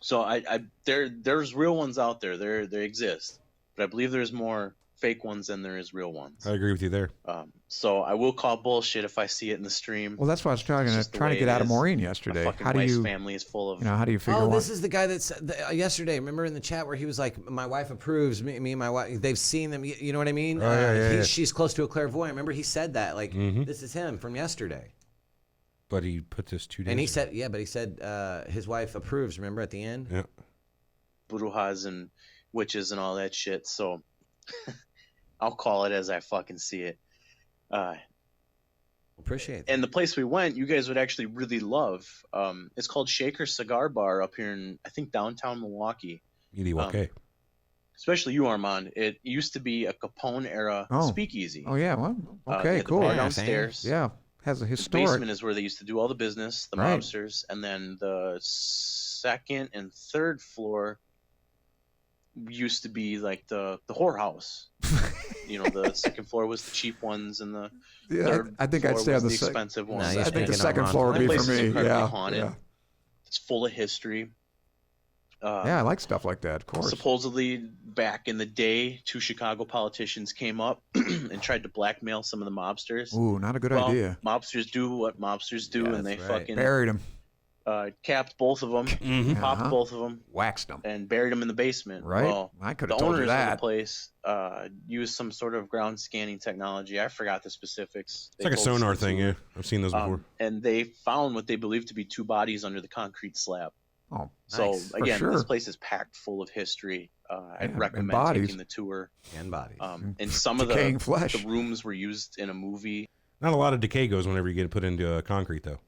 So there's real ones out there. They exist, but I believe there's more fake ones than there is real ones. I agree with you there. So I will call bullshit if I see it in the stream. Well, that's what I was trying to get out of Maureen yesterday. My fucking How do wife's you? family is full of. How do you figure? Oh, this is the guy that said yesterday. Remember in the chat where he was like, "My wife approves me and my wife. They've seen them. You know what I mean? Yeah. She's close to a clairvoyant. Remember he said that. Like this is him from yesterday. But he put this 2 days. And he said, but he said his wife approves. Remember at the end? Yeah. Brujas and witches and all that shit. So I'll call it as I fucking see it. Appreciate it. And the place we went, you guys would actually really love. It's called Shaker Cigar Bar up here in, I think, downtown Milwaukee. Okay. Especially you, Armand. It used to be a Capone era speakeasy. Oh yeah, well, okay, the cool. bar downstairs. Yeah, has a The historic. basement is where they used to do all the business, the Right. mobsters, and then the second and third floor used to be like the whorehouse. You know, the second floor was the cheap ones, and the third I think I'd floor stay on was the the expensive ones. I think the second floor would That be place for is me. incredibly Yeah, haunted. yeah. It's full of history. Yeah, I like stuff like that, of course. Supposedly, back in the day, 2 Chicago politicians came up and tried to blackmail some of the mobsters. Ooh, not a good idea. Mobsters do what mobsters do, and they fucking buried him, capped both of them, popped both of them, waxed them, and buried them in the basement. Right? Well, I could the have told you owners of that. the place used some sort of ground scanning technology. I forgot the specifics. It's like a sonar thing, yeah. I've seen those before. And they found what they believed to be 2 bodies under the concrete slab. Oh, so nice. again, For sure. this place is packed full of history. I'd recommend bodies. taking the tour. And bodies. And some of decaying flesh. the rooms were used in a movie. Not a lot of decay goes whenever you get it put into concrete, though. It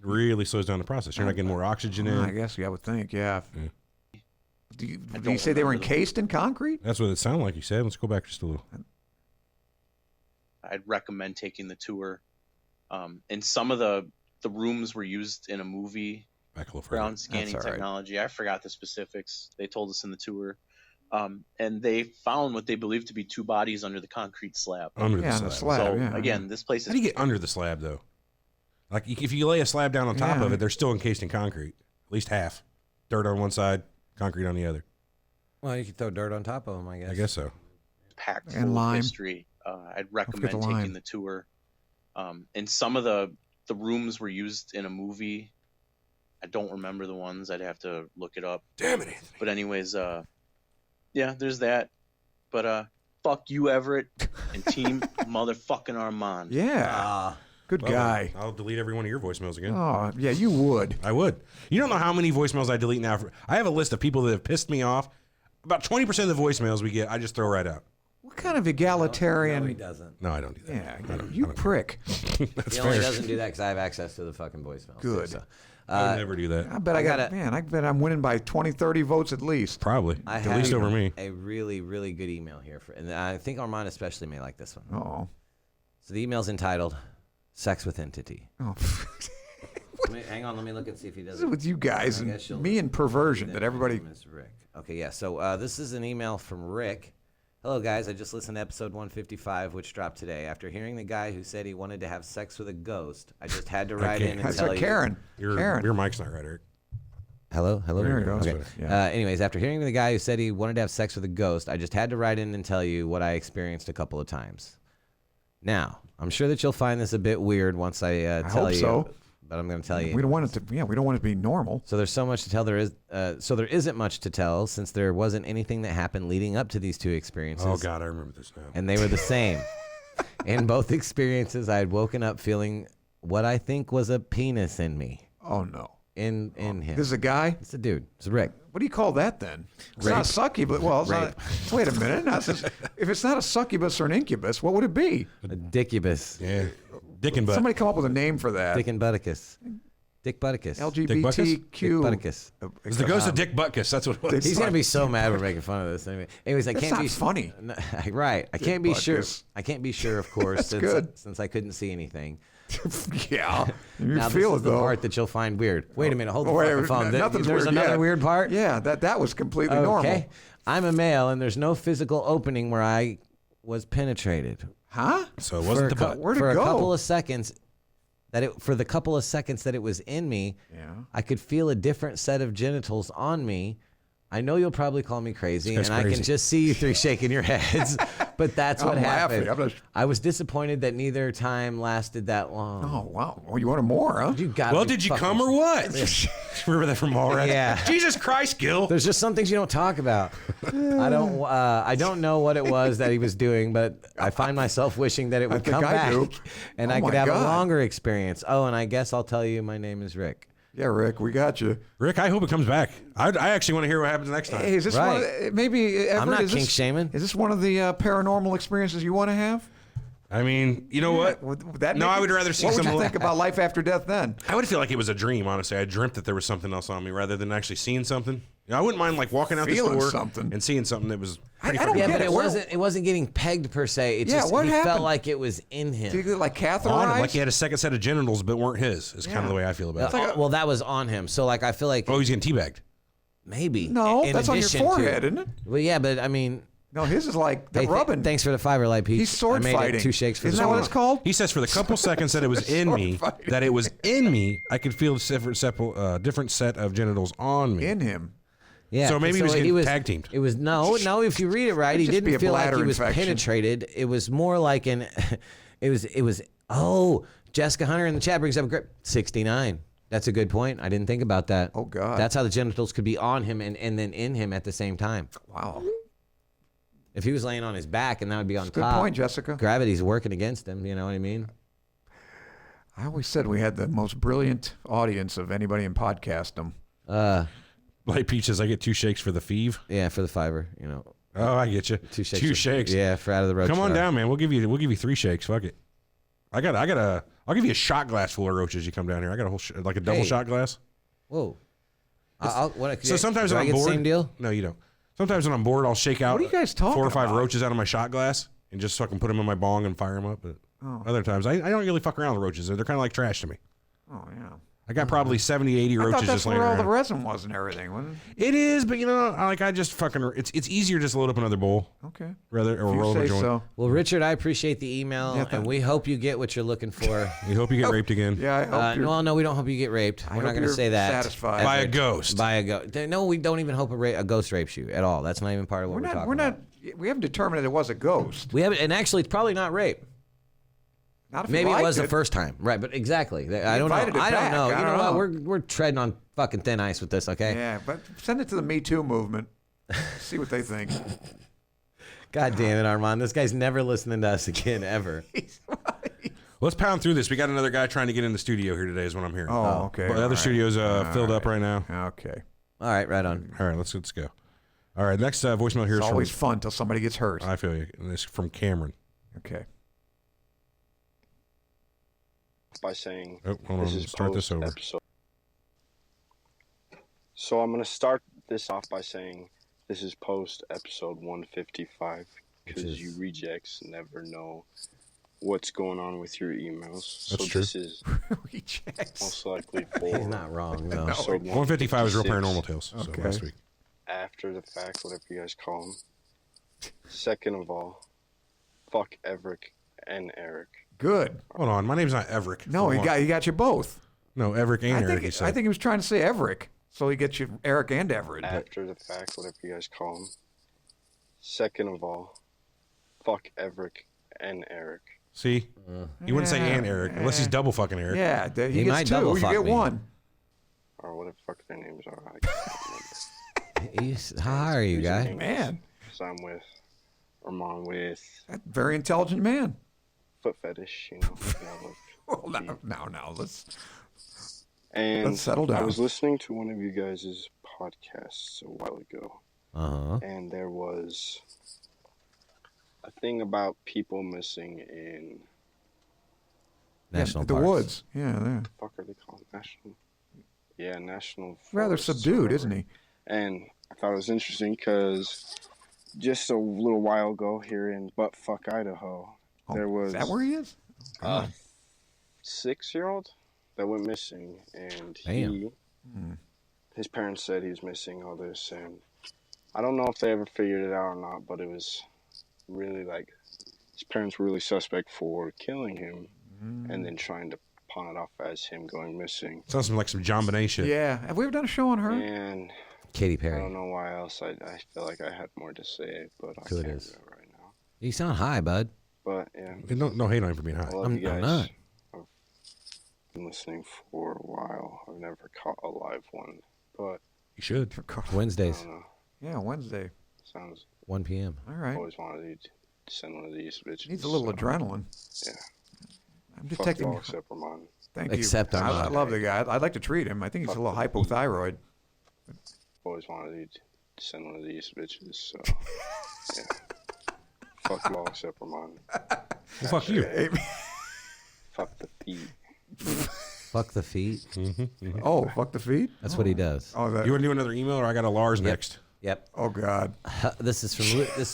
really slows down the process. You're not getting more oxygen in. I guess I would think, yeah. Do you say they were encased in concrete? That's what it sounded like you said. Let's go back just a little. I'd recommend taking the tour. And some of the rooms were used in a movie. Back a little ground scanning technology. I forgot the specifics. They told us in the tour. And they found what they believed to be 2 bodies under the concrete slab. Under the slab. So again, this place is. How do you get under the slab, though? Like, if you lay a slab down on top of it, they're still encased in concrete. At least half. Dirt on one side, concrete on the other. Well, you could throw dirt on top of them, I guess. I guess so. Packed And full lime. of history. I'd recommend lime. taking the tour. And some of the rooms were used in a movie. I don't remember the ones. I'd have to look it up. Damn it, Anthony. But anyways, yeah, there's that. But fuck you, Everett, and team motherfucking Armand. Yeah. Good guy. I'll delete every one of your voicemails again. Oh, yeah, you would. I would. You don't know how many voicemails I delete now. I have a list of people that have pissed me off. About 20% of the voicemails we get, I just throw right out. What kind of egalitarian? No, he doesn't. No, I don't do that. Yeah, you prick. That's He only doesn't do that because I have access to the fucking voicemails. Good. So, I would never do that. I bet I bet I'm winning by 20, 30 votes at least. Probably. I At least have over me. a really, really good email here. And I think Armand especially may like this one. Oh. So the email's entitled, Sex with Entity. Oh. Hang on, let me look and see if he does This is with you guys and me and perversion that everybody... Rick. Okay, yeah, so this is an email from Rick. Hello, guys. I just listened to episode 155, which dropped today. After hearing the guy who said he wanted to have sex with a ghost, I just had to write in and That's tell like you. Karen. Your mic's not right, Eric. Hello? There it goes. Okay. Yeah. Anyways, after hearing the guy who said he wanted to have sex with a ghost, I just had to write in and tell you what I experienced a couple of times. Now, I'm sure that you'll find this a bit weird once I tell hope you. so. But I'm going to tell you. We don't want it to. Yeah, we don't want it to be normal. So there's so much to tell. There isn't much to tell since there wasn't anything that happened leading up to these two experiences. Oh, God, I remember this now. And they were the same. In both experiences, I had woken up feeling what I think was a penis in me. Oh, no. In him. This is a guy? It's a dude. It's Rick. What do you call that then? It's Rape. not succubus. Well, it's Rape. not. Wait a minute. If it's not a succubus or an incubus, what would it be? A dickubus. Yeah. Dick and butt. Somebody come up with a name for that. Dick and Butticus. Dick Butticus. LGBTQ. Dick Butticus. It's the ghost of Dick Butkus. That's what it was. He's gonna be so mad we're making fun of this. Anyways, I That's can't not be funny. No, right. I can't be sure. Butkus. I can't be sure, of course, That's since I couldn't see anything. Yeah. You Now feel this it is the though. part that you'll find weird. Wait a minute. Hold the Wait, fucking phone. nothing's There's weird another yet. weird part. Yeah, that was completely normal. Okay. I'm a male, and there's no physical opening where I was penetrated. Huh? So it wasn't the butt. Where'd it For go? a couple of seconds, for the couple of seconds that it was in me, I could feel a different set of genitals on me. I know you'll probably call me crazy, and I can just see you three shaking your heads, but that's what I'm happened. laughing. I was disappointed that neither time lasted that long. Oh, wow. Well, you wanted more, huh? You got Well, did you come or what? Remember that from Mallrats? Yeah. Jesus Christ, Gil. There's just some things you don't talk about. I don't know what it was that he was doing, but I find myself wishing that it would think come I back, do. and Oh I could my have a God. longer experience. Oh, and I guess I'll tell you my name is Rick. Yeah, Rick, we got you. Rick, I hope it comes back. I actually want to hear what happens next time. Hey, is this one of, maybe Everett, I'm not is kink this, shaming. Is this one of the paranormal experiences you want to have? I mean, you know what? Would that No, make I you- would rather see What would you some- think about life after death then? I would feel like it was a dream, honestly. I dreamt that there was something else on me rather than actually seeing something. You know, I wouldn't mind like walking out this Feeling door something. and seeing something that was pretty I don't freaking get Yeah, but it. it Where- wasn't getting pegged per se. It Yeah, just what he happened? felt like it was in him. Did you get like on him, catheterized? like he had a second set of genitals but weren't his. Is kind of the way I feel about it. Well, that was on him. So like I feel like Oh, he's getting teabagged. maybe. No, in that's on your addition to- forehead, isn't it? Well, yeah, but I mean, No, his is like the hey, rubbing. thanks for the $5 light piece. He's sword I made fighting. It 2 shakes for Isn't the that what sword. it's called? He says for the couple seconds that it was in me, fighting. that it was in me, I could feel a different set of genitals on me. In him. Yeah. So maybe he was getting tag teamed. It was no. If you read it right, he Could just be didn't a feel like bladder he was infection. penetrated. It was more like an. It was. Oh, Jessica Hunter in the chat brings up a great 69. That's a good point. I didn't think about that. Oh God. That's how the genitals could be on him and then in him at the same time. Wow. If he was laying on his back and that would be on Good top. point, Jessica. Gravity's working against him. You know what I mean? I always said we had the most brilliant audience of anybody in podcastdom. Light Peach says I get 2 shakes for the feeve. Yeah, for the $5. You know. Oh, I get you. 2 shakes. 2 shakes. Yeah, for out of the roach. Come on jar. down, man. We'll give you 3 shakes. Fuck it. I'll give you a shot glass full of roaches. You come down here. I got a whole like a double Hey. shot glass. Whoa. So sometimes do when I I'm get bored, the same deal? No, you don't. Sometimes when I'm bored, I'll shake out What are you guys talking 4 or 5 about? roaches out of my shot glass and just fucking put them in my bong and fire them up. But other times, I don't really fuck around with roaches. They're kind of like trash to me. Oh yeah. I got probably 70, 80 I roaches thought that's just laying where all around. the resin was and everything, wasn't It is, but you know, I just fucking. It's easier just to load up another bowl. it? Okay. Rather or If roll you a say joint. so. Well, Richard, I appreciate the email, Yeah, and we hope you get what you're looking for. We hope you get raped again. Yeah, I hope you're, No, we don't hope you get raped. We're hope not going to you're say that. satisfied. By a ghost. By a ghost. No, we don't even hope a ghost rapes you at all. That's not even part of what we're talking about. we haven't determined that it was a ghost. We haven't, and actually, it's probably not rape. Not if Maybe you it was liked the first time, right? But exactly, I don't know. invited it I don't back. know. I You know don't what? know. We're treading on fucking thin ice with this, okay? Yeah, but send it to the Me Too movement. See what they think. God damn it, Armand. This guy's never listening to us again, ever. Let's pound through this. We got another guy trying to get in the studio here today is what I'm hearing. Oh, okay. But the other studio's filled up right now. Okay. All right, right on. All right, let's go. All right, next voicemail here is It's from... always fun till somebody gets hurt. I feel you. And this is from Cameron. Okay. By saying, oh, hold on. this is Start this over. Episode. So I'm going to start this off by saying this is post episode 155 because you rejects never know what's going on with your emails. That's so true. This is rejects. most likely for He's not wrong, no. episode 155 is Real 156. Paranormal Tales. So Okay. last week. After the fact, whatever you guys call them. Second of all, fuck Everett and Eric. Good. Hold on. My name's not Everick. No, he got you both. No, Everick and Eric, he said. I think he was trying to say Everick, so he gets you Eric and Everett. After the fact, whatever you guys call them. Second of all, fuck Everett and Eric. See? He wouldn't say and Eric, unless he's double fucking Eric. Yeah, he might gets double two. You fuck get me. one. Or whatever the fuck their names are. I can't remember. How high are you, guy? Man, So I'm with Armand with very intelligent man. foot fetish, you know. Well, now let's I settle down. was listening to one of you guys' podcasts a while ago, and there was a thing about people missing in National the parks. woods. Yeah, there. the fuck are they called? National Rather forests or subdued, whatever. isn't he? And I thought it was interesting because just a little while ago here in buttfuck Idaho, there was Is that where he is? a 6-year-old that went missing, and his parents said he was missing all this, and I don't know if they ever figured it out or not, but it was really like his parents were really suspect for killing him and then trying to pawn it off as him going missing. Sounds like some John Bonet shit. Yeah. Have we ever done a show on her? And Katy I Perry. don't know why else I feel like I had more to say, but I Who it can't is. do it right now. You sound high, bud. But yeah, No hate on him for being high. I love I'm you guys. not. I've been listening for a while. I've never caught a live one, but You should. I Wednesdays, don't know. Yeah, Wednesday. Sounds 1 p.m. All right. always wanted to send one of these bitches. Needs a little so, adrenaline. Yeah. I'm Fuck detecting. y'all except Ramon. Thank you. Except I'm I not. love the guy. I'd like to treat him. I think he's a little hypothyroid. Always wanted to send one of these bitches. So yeah. Fuck y'all except Ramon. Well, fuck you. Fuck the feet. Fuck the feet. Oh, fuck the feet. That's what he does. Oh, that. You want to do another email, or I got a Lars next? Yep. Oh God. This is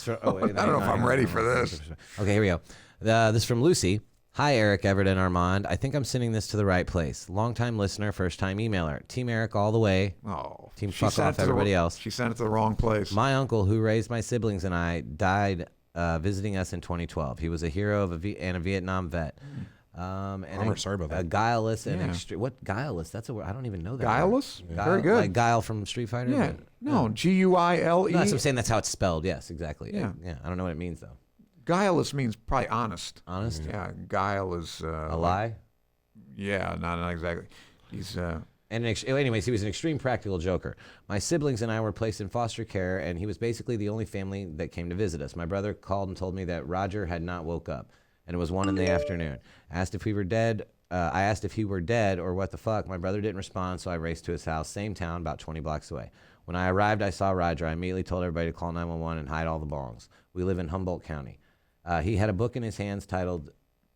from. Oh, wait, I don't know if I'm ready for this. Okay, here we go. This is from Lucy. Hi, Eric, Everett, and Armand. I think I'm sending this to the right place. Long-time listener, first-time emailer. Team Eric all the way. Oh. Team she fuck sent off it to everybody the, else. She sent it to the wrong place. My uncle, who raised my siblings and I, died visiting us in 2012. He was a hero of and a Vietnam vet. Sorry about that. Guileless and Yeah. extreme. What guileless? That's a word. I don't even know that. Guileless? Word. Very good. Like Guile from Street Fighter. Yeah. but- No. Guile. No, that's what I'm saying. That's how it's spelled. Yes, exactly. Yeah. Yeah. I don't know what it means though. Guileless means probably honest. Honest. Yeah. Guile is A lie. Yeah. Not exactly. He's. Anyways, he was an extreme practical joker. My siblings and I were placed in foster care, and he was basically the only family that came to visit us. My brother called and told me that Roger had not woke up, and it was 1 in the afternoon. I asked if he were dead or what the fuck. My brother didn't respond, so I raced to his house, same town, about 20 blocks away. When I arrived, I saw Roger. I immediately told everybody to call 911 and hide all the bongs. We live in Humboldt County. He had a book in his hands titled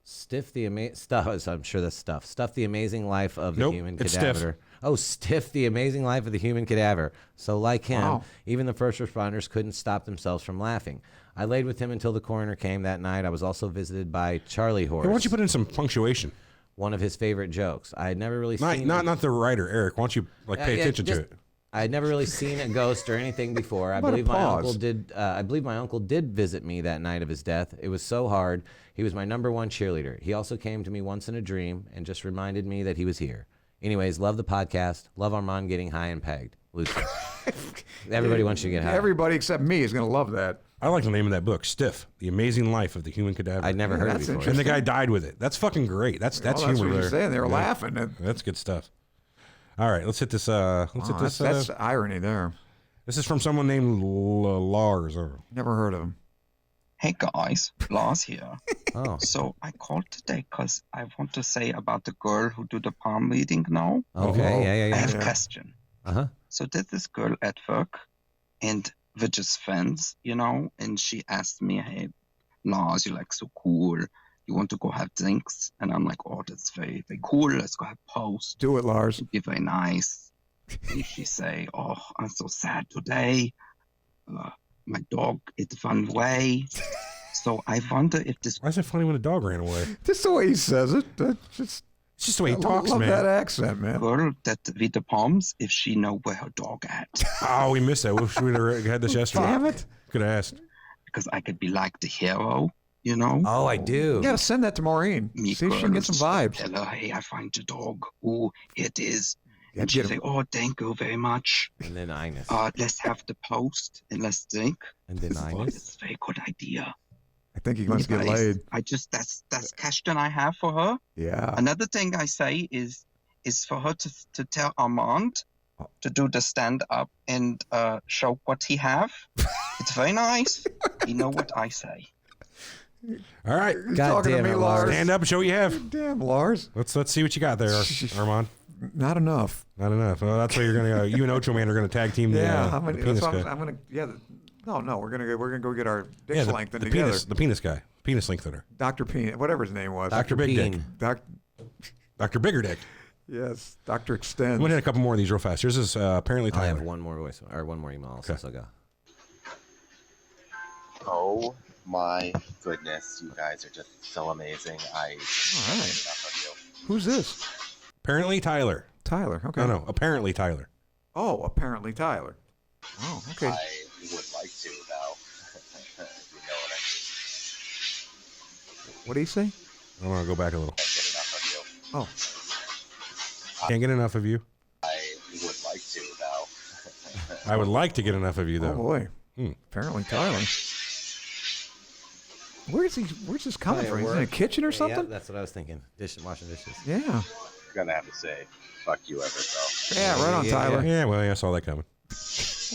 Stuff the Amazing Life of the Human it's Cadaver. Stiff. Oh, Stiff, the Amazing Life of the Human Cadaver. So like him, Wow. even the first responders couldn't stop themselves from laughing. I laid with him until the coroner came that night. I was also visited by Charlie Horse. Hey, why don't you put in some punctuation? One of his favorite jokes. I had never really seen Not the writer, Eric. Why don't you pay attention to it? I had never really seen a ghost or anything before. I How about believe a pause? I believe my uncle did visit me that night of his death. It was so hard. He was my number one cheerleader. He also came to me once in a dream and just reminded me that he was here. Anyways, love the podcast. Love Armand getting high and pegged. Lucy. Everybody wants you to get high. Everybody except me is going to love that. I like the name of that book, Stiff: The Amazing Life of the Human Cadaver. I'd never heard of it before. And the guy died with it. That's fucking great. That's humor what there. you're saying. They were laughing. That's good stuff. All right, let's hit this. That's irony there. This is from someone named Lars. Never heard of him. Hey guys, Lars here. Oh. So I called today because I want to say about the girl who do the palm reading now. Okay, yeah. I have a question. Uh-huh. So did this girl at work, and we're just friends, you know, and she asked me, hey, Lars, you're like so cool. You want to go have drinks? And I'm like, oh, that's very, very cool. Let's go have post. Do it, Lars. It'd be very nice. And she say, oh, I'm so sad today. My dog, it ran away. So I wonder if this... Why is it funny when a dog ran away? Just the way he says it. It's just the way he talks, love man. that accent, man. Girl that read the palms, if she know where her dog at. Oh, we missed that. We should have had this yesterday. Damn it. Could have asked. Because I could be like the hero, you know? Oh, I do. You got to send that to Maureen. See if she can get some vibes. Tell her, hey, I find your dog. Oh, here it is. Yeah, And she say, oh, thank you very much. And then Ines. Let's have the post and let's drink. And then Ines. It's a very good idea. I think he wants to get Guys, laid. That's question I have for her. Yeah. Another thing I say is for her to tell Armand to do the stand up and show what he have. It's very nice. You know what I say. All right. God damn it, Lars. Stand up and show what you have. Damn, Lars. Let's see what you got there, Armand. Not enough. Not enough. Well, that's why you're gonna. You and Ocho Man are gonna tag team the, I'm the gonna, penis that's guy. what I'm gonna. Yeah. No. We're gonna go get our dicks lengthened together. The penis guy. Penis lengthener. Dr. Penis, whatever his name was. Dr. Big Dick. Dr. Bigger Dick. Yes. Dr. Extend. I'm gonna hit a couple more of these real fast. Here's this apparently Tyler. I have one more voice or one more email also, so go. Oh my goodness, you guys are just so amazing. All right. Who's this? Apparently Tyler. Tyler. Okay. No. Apparently Tyler. Oh, apparently Tyler. Oh, okay. I would like to, though. You know what I mean. What do you say? I want to go back a little. Can't get enough of you. Oh. Can't get enough of you. I would like to, though. I would like to get enough of you, though. Oh boy. Apparently Tyler. Where's this coming from? He's in a kitchen or something? Yeah, that's what I was thinking. Washing dishes. Yeah. You're gonna have to say, "Fuck you, ever though." Yeah, right on, Tyler. Yeah, well, I saw that coming.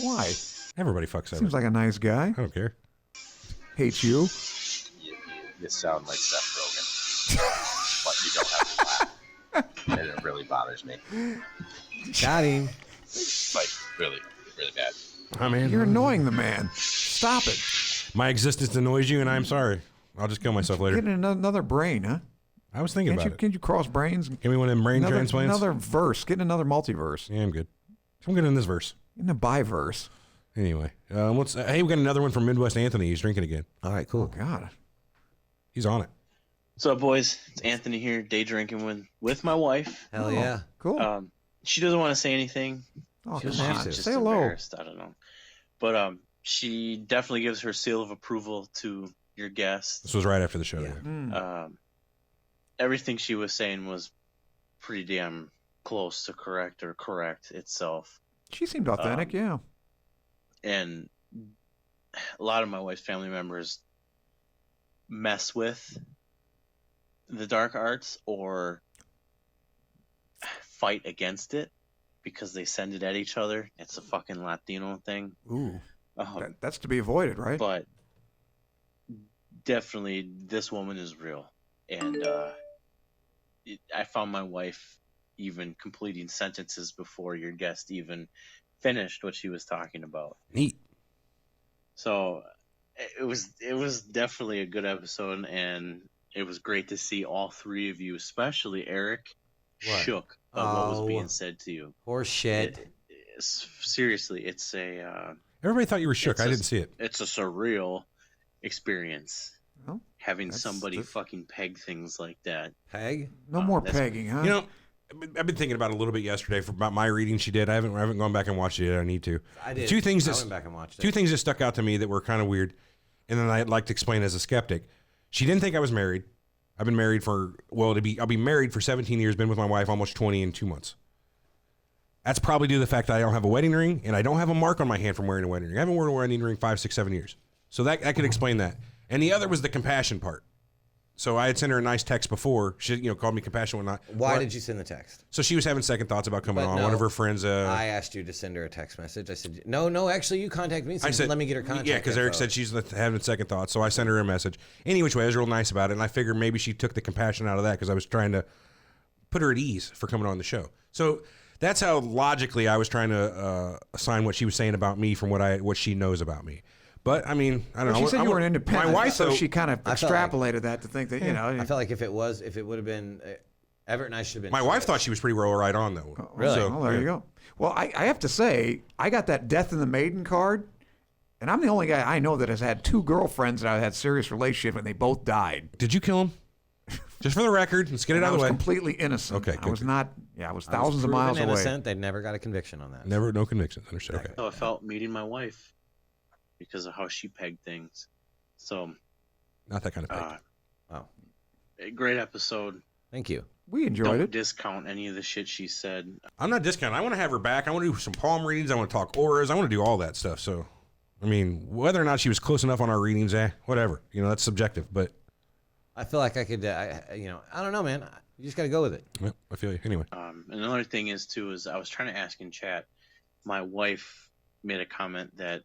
Why? Everybody fucks Everett. Seems like a nice guy. I don't care. Hates you. You sound like Seth Rogen, but you don't have to laugh, and it really bothers me. Got him. Like really, really bad. I mean, You're annoying the man. Stop it. My existence annoys you, and I'm sorry. I'll just kill myself later. Get another brain, huh? I was thinking about it. Can't you cross brains? Give me one of them brain transplants. Another verse. Get another multiverse. Yeah, I'm good. I'm good in this verse. In the biverse. Anyway, hey, we got another one from Midwest Anthony. He's drinking again. All right, cool. Oh, God. He's on it. What's up, boys? It's Anthony here, day drinking with my wife. Hell yeah. Cool. She doesn't want to say anything. Oh, She's come on. just Say hello. embarrassed. I don't know. But she definitely gives her seal of approval to your guest. This was right after the show. Yeah. Everything she was saying was pretty damn close to correct itself. She seemed authentic, yeah. And a lot of my wife's family members mess with the dark arts or fight against it because they send it at each other. It's a fucking Latino thing. Ooh. That's to be avoided, right? But definitely this woman is real. And I found my wife even completing sentences before your guest even finished what she was talking about. Neat. So it was definitely a good episode, and it was great to see all three of you, especially Eric, shook by what was being said to you. Horse shit. Seriously, it's a... Everybody thought you were shook. I didn't see it. It's a surreal experience. Well, having somebody fucking peg things like that. Peg? No more pegging, huh? You know, I've been thinking about it a little bit yesterday about my reading she did. I haven't gone back and watched it yet. I need to. I did. Two things I that went back and watched it. Two things that stuck out to me that were kind of weird, and then I'd like to explain as a skeptic. She didn't think I was married. I've been married for I'll be married for 17 years. Been with my wife almost 20 in 2 months. That's probably due to the fact that I don't have a wedding ring and I don't have a mark on my hand from wearing a wedding ring. I haven't worn a wedding ring 5, 6, 7 years. So that I could explain that. And the other was the compassion part. So I had sent her a nice text before. She, called me compassion and whatnot. Why did you send the text? So she was having second thoughts about coming on. No, One of her friends. I asked you to send her a text message. I said, no, actually, you contacted me. So I said, let me get her contact. Yeah, because Eric said she's having second thoughts. So I sent her a message. Any which way, I was real nice about it. And I figured maybe she took the compassion out of that because I was trying to put her at ease for coming on the show. So that's how logically I was trying to assign what she was saying about me from what she knows about me. But I mean, I don't know. She said you were an independent. My wife, so she kind of extrapolated that to think that I felt like if it would have been Everett and I should have been. My wife thought she was pretty well right on though. Oh, really? So, well, there you go. Well, I have to say, I got that Death in the Maiden card, and I'm the only guy I know that has had 2 girlfriends that I had serious relationship, and they both died. Did you kill them? Just for the record, let's get it out of the way. I was completely innocent. Okay, I was not. Yeah, I was thousands of miles away. Innocent. They never got a conviction on that. No convictions. Understood. Okay. So I felt meeting my wife because of how she pegged things. So. Not that kind of peg. Wow. A great episode. Thank you. We enjoyed it. Don't discount any of the shit she said. I'm not discounting. I want to have her back. I want to do some palm readings. I want to talk auras. I want to do all that stuff. So, I mean, whether or not she was close enough on our readings, whatever. That's subjective. But I feel like I could. I don't know, man. You just got to go with it. Yep, I feel you. Anyway. Another thing is I was trying to ask in chat. My wife made a comment that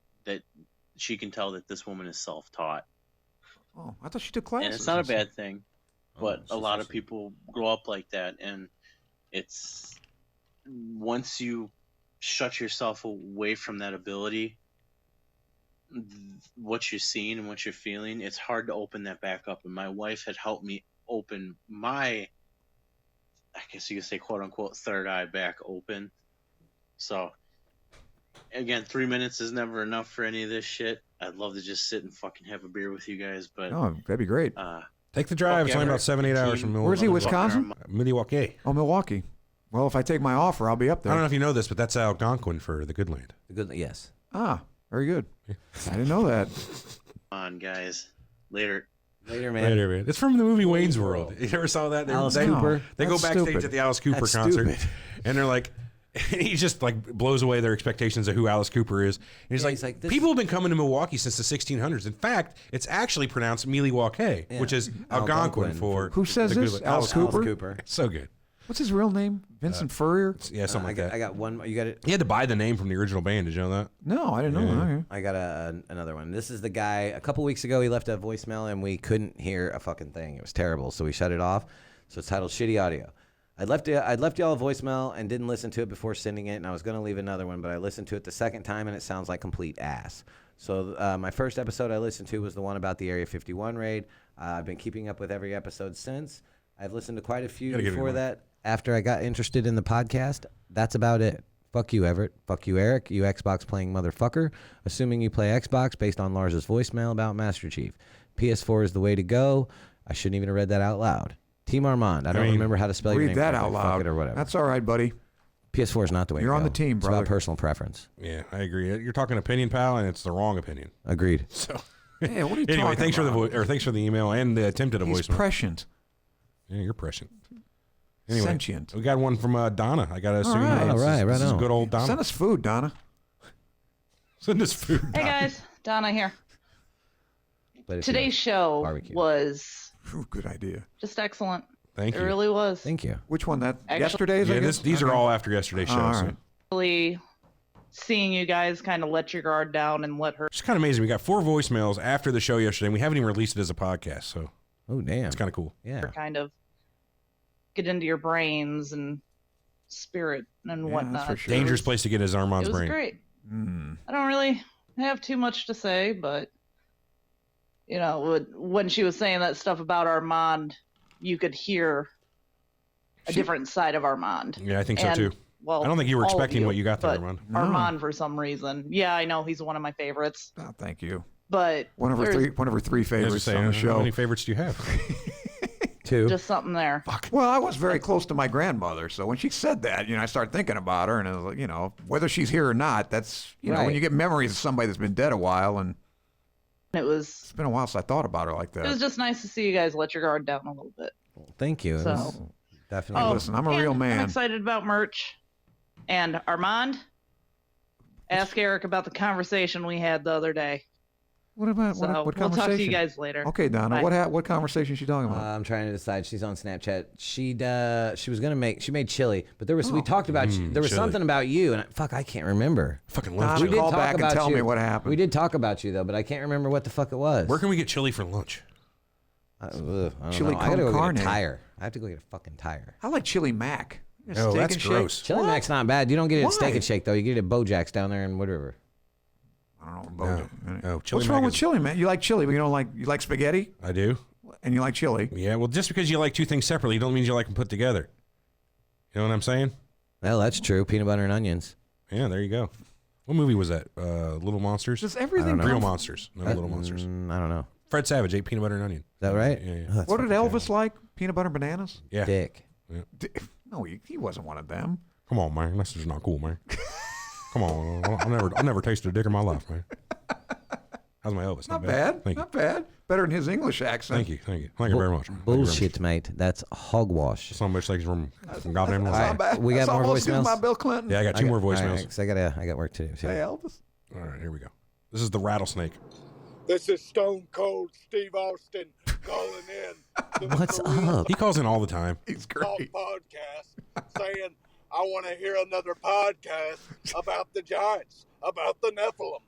she can tell that this woman is self-taught. Oh, I thought she took classes. And it's not a bad thing, but a lot of people grow up like that, and it's once you shut yourself away from that ability, what you're seeing and what you're feeling, it's hard to open that back up. And my wife had helped me open my, I guess you could say, quote unquote, third eye back open. So again, 3 minutes is never enough for any of this shit. I'd love to just sit and fucking have a beer with you guys, but that'd be great. Take the drive. It's only about 7-8 hours from Milwaukee. Where's he, Wisconsin? Milwaukee. Oh, Milwaukee. Well, if I take my offer, I'll be up there. I don't know if you know this, but that's Algonquin for the good land. Yes. Ah, very good. I didn't know that. Come on, guys. Later, man. It's from the movie Wayne's World. You ever saw that? Alice Cooper. They go backstage at the Alice Cooper concert, and they're like, he just like blows away their expectations of who Alice Cooper is. And he's like people have been coming to Milwaukee since the 1600s. In fact, it's actually pronounced Milwaukee, which is Algonquin for. Who says this? Alice Cooper. So good. What's his real name? Vincent Furrier? Yeah, something like that. I got one. You got it. He had to buy the name from the original band. Did you know that? No, I didn't know that. I got another one. This is the guy. A couple weeks ago, he left a voicemail, and we couldn't hear a fucking thing. It was terrible, so we shut it off. So it's titled "Shitty Audio." I'd left y'all a voicemail and didn't listen to it before sending it, and I was going to leave another one, but I listened to it the second time, and it sounds like complete ass. So my first episode I listened to was the one about the Area 51 raid. I've been keeping up with every episode since. I've listened to quite a few before that. After I got interested in the podcast, that's about it. Fuck you, Everett. Fuck you, Eric. You Xbox playing motherfucker. Assuming you play Xbox based on Lars's voicemail about Master Chief. PS4 is the way to go. I shouldn't even have read that out loud. Team Armand. I don't remember how to spell your name. Read that out loud. Fuck it or whatever. That's all right, buddy. PS4 is not the way You're to go. on the team, brother. It's about personal preference. Yeah, I agree. You're talking opinion, pal, and it's the wrong opinion. Agreed. So, yeah, what are you anyway, talking about? Thanks for the email and the attempted He's voicemail. prescient. Yeah, you're prescient. Anyway, Sentient. We got one from Donna. I got to assume. All right, this is good old Donna. Send us food, Donna. Send us food. Hey guys, Donna here. Today's show was good idea. Just excellent. Thank you. It really was. Thank you. Which one? That Actually, yesterday's? Yeah, I guess? these are all after yesterday's show. All So. right. Really seeing you guys kind of let your guard down and let her. It's kind of amazing. We got 4 voicemails after the show yesterday, and we haven't even released it as a podcast. So, oh damn, it's kind of cool. Yeah, kind of get into your brains and spirit and whatnot. That's for sure. Dangerous place to get is Armand's It was brain. great. Mm. I don't really have too much to say, but when she was saying that stuff about Armand, you could hear a different side of Armand. Yeah, I think so too. Well, I don't think you were all of expecting you, what you got there, but Armand. No. Armand, for some reason, yeah, I know he's one of my favorites. Oh, thank you. But One of her three favorites on the show. How many favorites do you have? 2. Just something there. Well, I was very close to my grandmother, so when she said that, I started thinking about her, and I was like, whether she's here or not, that's Right. when you get memories of somebody that's been dead a while, and it's been a while since I thought about her like that. It was just nice to see you guys let your guard down a little bit. Well, thank you. So, definitely. Listen, I'm a real man. I'm excited about merch. And Armand, ask Eric about the conversation we had the other day. What about So what we'll conversation? talk to you guys later. Okay, Donna. Bye. What conversation is she talking about? I'm trying to decide. She's on Snapchat. She was gonna make. She made chili, but we talked about. There was chili. something about you, and I can't remember. Fucking Donna, love chili. call back and tell me what happened. We did talk about you though, but I can't remember what the fuck it was. Where can we get chili for lunch? I don't Chili know. I gotta con go carne. get a tire. I have to go get a fucking tire. I like chili mac. Oh, that's gross. Chili Mac's not bad. You don't get it at Steak Why? and Shake though. You get it at Bojack's down there in Wood River. I don't know. Oh, chili What's mac wrong with is- chili, man? You like chili, but you don't like spaghetti, I do. and you like chili. Yeah, well, just because you like two things separately, don't mean you like them put together. You know what I'm saying? Well, that's true. Peanut butter and onions. Yeah, there you go. What movie was that? Little Monsters? Does everything Real come- Monsters, not Little Monsters. I don't know. Fred Savage ate peanut butter and onion. Is that right? Yeah, yeah. Oh, that's What did fucking Elvis like? Peanut butter and bananas? Yeah. Dick. No, he wasn't one of them. Come on, man. That's just not cool, man. Come on. I've never tasted a dick in my life, man. How's my Elvis? Not bad. Thank you. Not bad. Better than his English accent. Thank you. Thank you. Thank you very much. Thank you very much. Bullshit, mate. That's hogwash. Some bitch like from goddamn That's North. not bad. We got That's more almost as good as voicemails? my Bill Clinton. Yeah, I got two more voicemails. All right, 'cause I got work to do. Too. Hey, Elvis. All right, here we go. This is the rattlesnake. This is Stone Cold Steve Austin calling in. to the What's Surreal up? He calls in all the time. He's Talk great. podcast saying, I want to hear another podcast about the Giants, about the Nephilim.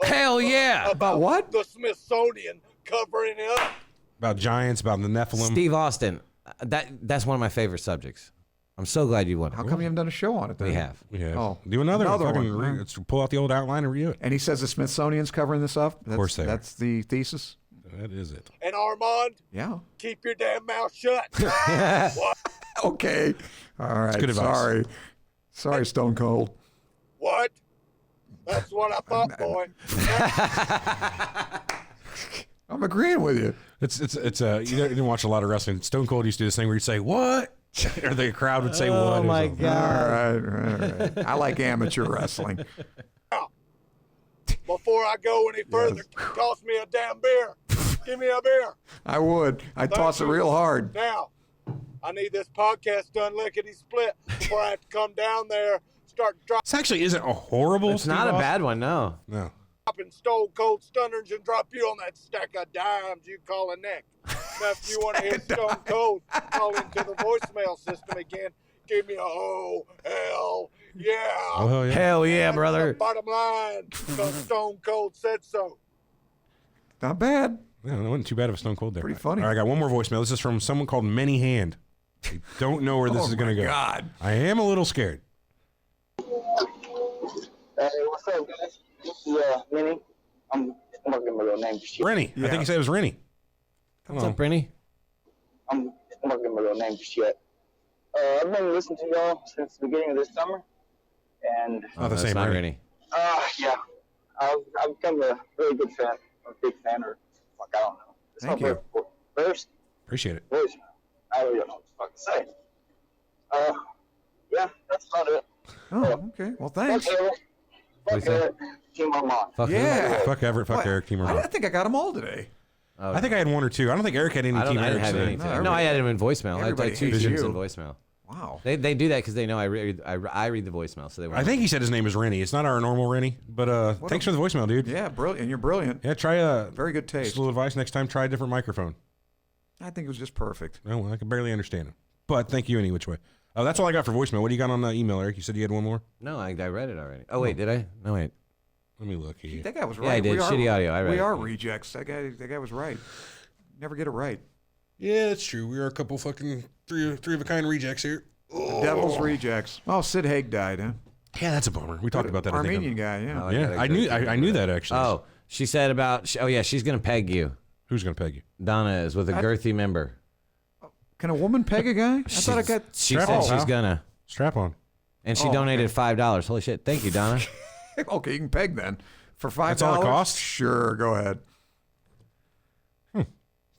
Hell yeah! About what? The Smithsonian covering it up. About giants, about the Nephilim. Steve Austin. That's one of my favorite subjects. I'm so glad you won. How come you haven't done a show on it then? We have. We have. Oh, Do another one. one. Let's pull out the old outline and review it. And he says the Smithsonian's covering this up? Of course they are. That's the thesis? That is it. And Armand, Yeah. keep your damn mouth shut. What? Okay. All right. good advice. Sorry. Sorry, Stone Cold. What? That's what I thought, boy. I'm agreeing with you. It's you didn't watch a lot of wrestling. Stone Cold used to do this thing where he'd say what, or the crowd would say what. Oh or my something. god! All right. I like amateur wrestling. Before I go any further, toss me a damn beer. Give me a beer. I would. I'd toss it real hard. Now, I need this podcast done lickety split before I have to come down there, start This actually isn't a horrible. It's not a bad one, no. No. dropping Stone Cold Stunners and drop you on that stack of dimes you call a neck. Now, if you want to hear Stone Cold, call into the voicemail system again. Give me a oh, hell, yeah. Oh, hell yeah. Hell yeah, That's brother. the bottom line, because Stone Cold said so. Not bad. Yeah, that wasn't too bad of a Stone Cold there. Pretty funny. All right, I got one more voicemail. This is from someone called Many Hand. I don't know where this is going to go. God. I am a little scared. Hey, what's up, guys? This is Minnie. I'm not giving my real name just yet. Rennie. I think he said it was Rennie. What's up, Brenny? I'm not giving my real name just yet. I've been listening to y'all since the beginning of this summer, and Not the same not Rennie. yeah, I've become a really good fan, a big fan, or fuck, I don't know. It's Thank not you. First, Appreciate it. voicemail. I really don't know what to fucking say. Yeah, that's about it. Oh, okay. Well, thanks. Fuck Eric. What'd Fuck he say? Eric. Team Armand. Fuck Yeah. Fuck Everett. Fuck What? Eric. Team I Armand. think I got them all today. Oh, I think I had one or two. I don't think Eric had any I Team didn't Eric have today. any today. No, I had him in voicemail. I Everybody had two hates students you. in voicemail. Wow. They do that because they know I read the voicemail, so they. I think he said his name is Rennie. It's not our normal Rennie, but thanks for the voicemail, dude. Yeah, brilliant. And you're brilliant. Yeah, try Very good taste. just a little advice next time. Try a different microphone. I think it was just perfect. Oh, well, I can barely understand him, but thank you any which way. That's all I got for voicemail. What do you got on the email, Eric? You said you had one more. No, I read it already. Oh wait, did I? No wait. Let me look here. That guy was right. Yeah, I did. We are- Shitty audio. I read We it. are rejects. That guy was right. Never get it right. Yeah, that's true. We are a couple fucking three of a kind rejects here. The Devil's rejects. Oh, Sid Haig died, huh? Yeah, that's a bummer. We talked about that. Armenian I think, guy, yeah. Oh, yeah, I knew that actually. Oh, she said about. Oh yeah, she's gonna peg you. Who's gonna peg you? Donna is with a girthy member. Can a woman peg a guy? I thought I got. She Strap said on, she's pal. gonna. Strap on. And she Oh, donated $5. Holy shit! Thank you, Donna. Okay, you can peg then. For $5. That's all it costs? Sure, go ahead.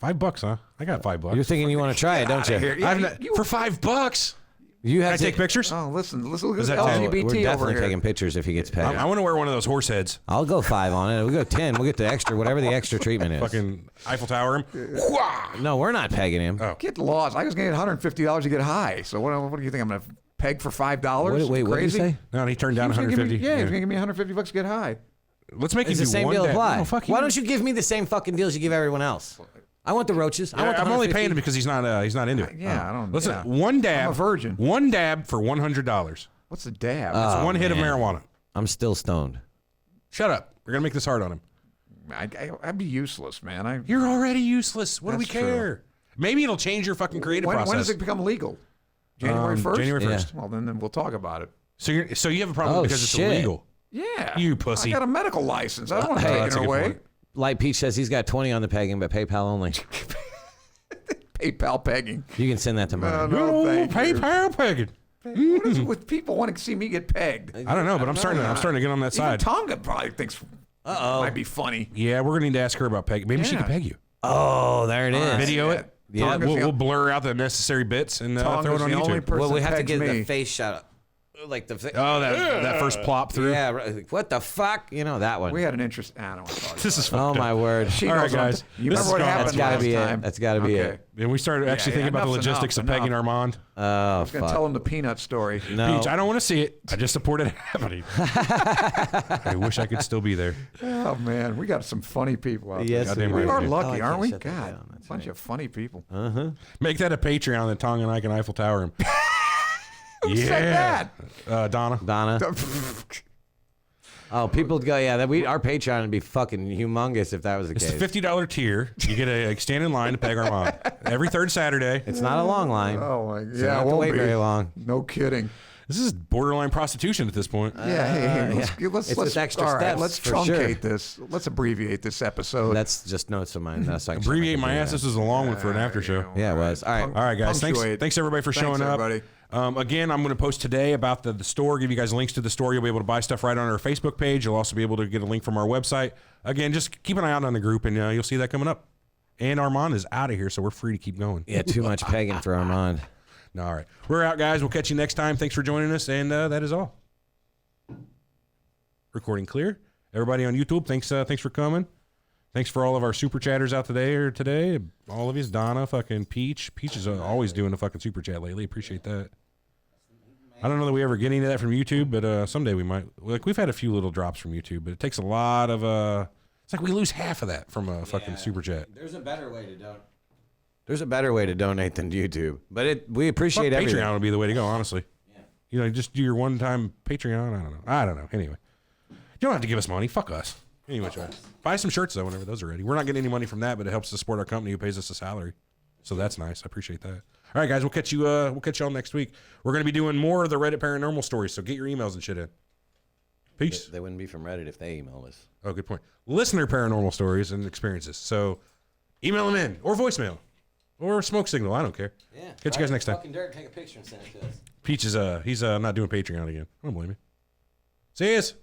$5, huh? I got $5. You're thinking you want to try it, don't you? Here. Yeah, for $5. You have Can I take pictures? Oh, listen, look Is at that LGBT We're over definitely here. taking pictures if he gets pegged. I want to wear one of those horse heads. I'll go 5 on it. We'll go 10. We'll get the extra, whatever the extra treatment is. Fucking Eiffel Tower him. No, we're not pegging him. Oh. Get lost. I was going to get $150 to get high. So what do you think? I'm going to peg for $5? Wait, what did you Crazy? say? No, and he turned down He was gonna give me- $150. Yeah, he was going to give me $150 to get high. Let's make It's you the do same one deal dab. apply. No, fuck Why you. don't you give me the same fucking deals you give everyone else? I want the roaches. I want the I'm only 150. paying him because he's not into it. Yeah, I don't. Listen, yeah. one dab. I'm a virgin. One dab for $100. What's a dab? It's one hit of marijuana. I'm still stoned. Shut up. We're gonna make this hard on him. I'd be useless, man. You're already useless. What do we That's true. care? Maybe it'll change your fucking creative process. When does it become legal? January 1st? January 1st. Well, then we'll talk about it. So you have a problem because it's illegal. Yeah. You pussy. I got a medical license. I don't want to take it away. Light Peach says he's got 20 on the pegging, but PayPal only. PayPal pegging. You can send that to Mom. No, thank you. PayPal pegging. What is it with people wanting to see me get pegged? I don't know, but I'm starting to get on that side. Even Tonga probably thinks might be funny. Yeah, we're gonna need to ask her about pegging. Maybe she can peg you. Oh, there it is. Video it. Yeah. We'll blur out the necessary bits and throw it on YouTube. Well, we have to get the face shot up. Like the that first plop through. Yeah, right. What the fuck? You know that one. We had an interest. I don't want to talk about This is Oh my word! She All right, knows what I'm guys. You remember what happened That's gotta last be time? it. That's gotta be it. And we started actually thinking about the enough's logistics enough, of pegging enough. Armand. Oh, I was going to fuck. tell him the peanut story. No. Peach, I don't want to see it. I just support it happening. I wish I could still be there. Oh, man. We got some funny people out Yes, there. Goddamn We right are we do. lucky, Oh, I aren't we? can't shut that God, down. That's bunch of funny people. Make that a Patreon that Tonga and I can Eiffel Tower him. Who said that? Donna. Oh, people go, yeah. Our Patreon would be fucking humongous if that was the It's case. the $50 tier. You get a stand in line to peg Armand every third Saturday. It's not a long line. Oh, my God. So you don't Yeah, have it to won't wait be. very long. No kidding. This is borderline prostitution at this point. Hey, let's It's with extra all right, steps, let's for truncate sure. this. Let's abbreviate this episode. That's just notes of mine. That's like Abbreviate my ass. This was a long one for an after show. Yeah, it was. All right. All right, guys. Punctuate. Thanks everybody for Thanks, showing up. everybody. Again, I'm going to post today about the store, give you guys links to the store. You'll be able to buy stuff right on our Facebook page. You'll also be able to get a link from our website. Again, just keep an eye out on the group, and you'll see that coming up. And Armand is out of here, so we're free to keep going. Yeah, too much pegging for Armand. No, all right. We're out, guys. We'll catch you next time. Thanks for joining us, and that is all. Recording clear. Everybody on YouTube, thanks for coming. Thanks for all of our super chatters out today. All of you, Donna, fucking Peach. Peach is always doing a fucking super chat lately. Appreciate that. I don't know that we ever get any of that from YouTube, but someday we might. Like, we've had a few little drops from YouTube, but it takes a lot of. It's like we lose half of that from a fucking super chat. There's a better way to donate. There's a better way to donate than YouTube, but we appreciate everything. Patreon would be the way to go, honestly. Yeah. You know, just do your one-time Patreon. I don't know. Anyway, you don't have to give us money. Fuck us. Anyway, buy some shirts though whenever those are ready. We're not getting any money from that, but it helps to support our company who pays us a salary. So that's nice. I appreciate that. All right, guys, we'll catch y'all next week. We're gonna be doing more of the Reddit paranormal stories, so get your emails and shit in. Peace. They wouldn't be from Reddit if they email us. Oh, good point. Listener paranormal stories and experiences. So email them in or voicemail or smoke signal. I don't care. Yeah. Catch you guys next time. Fucking dirt, take a picture and send it to us. Peach is he's not doing Patreon again. I don't blame you. See yous.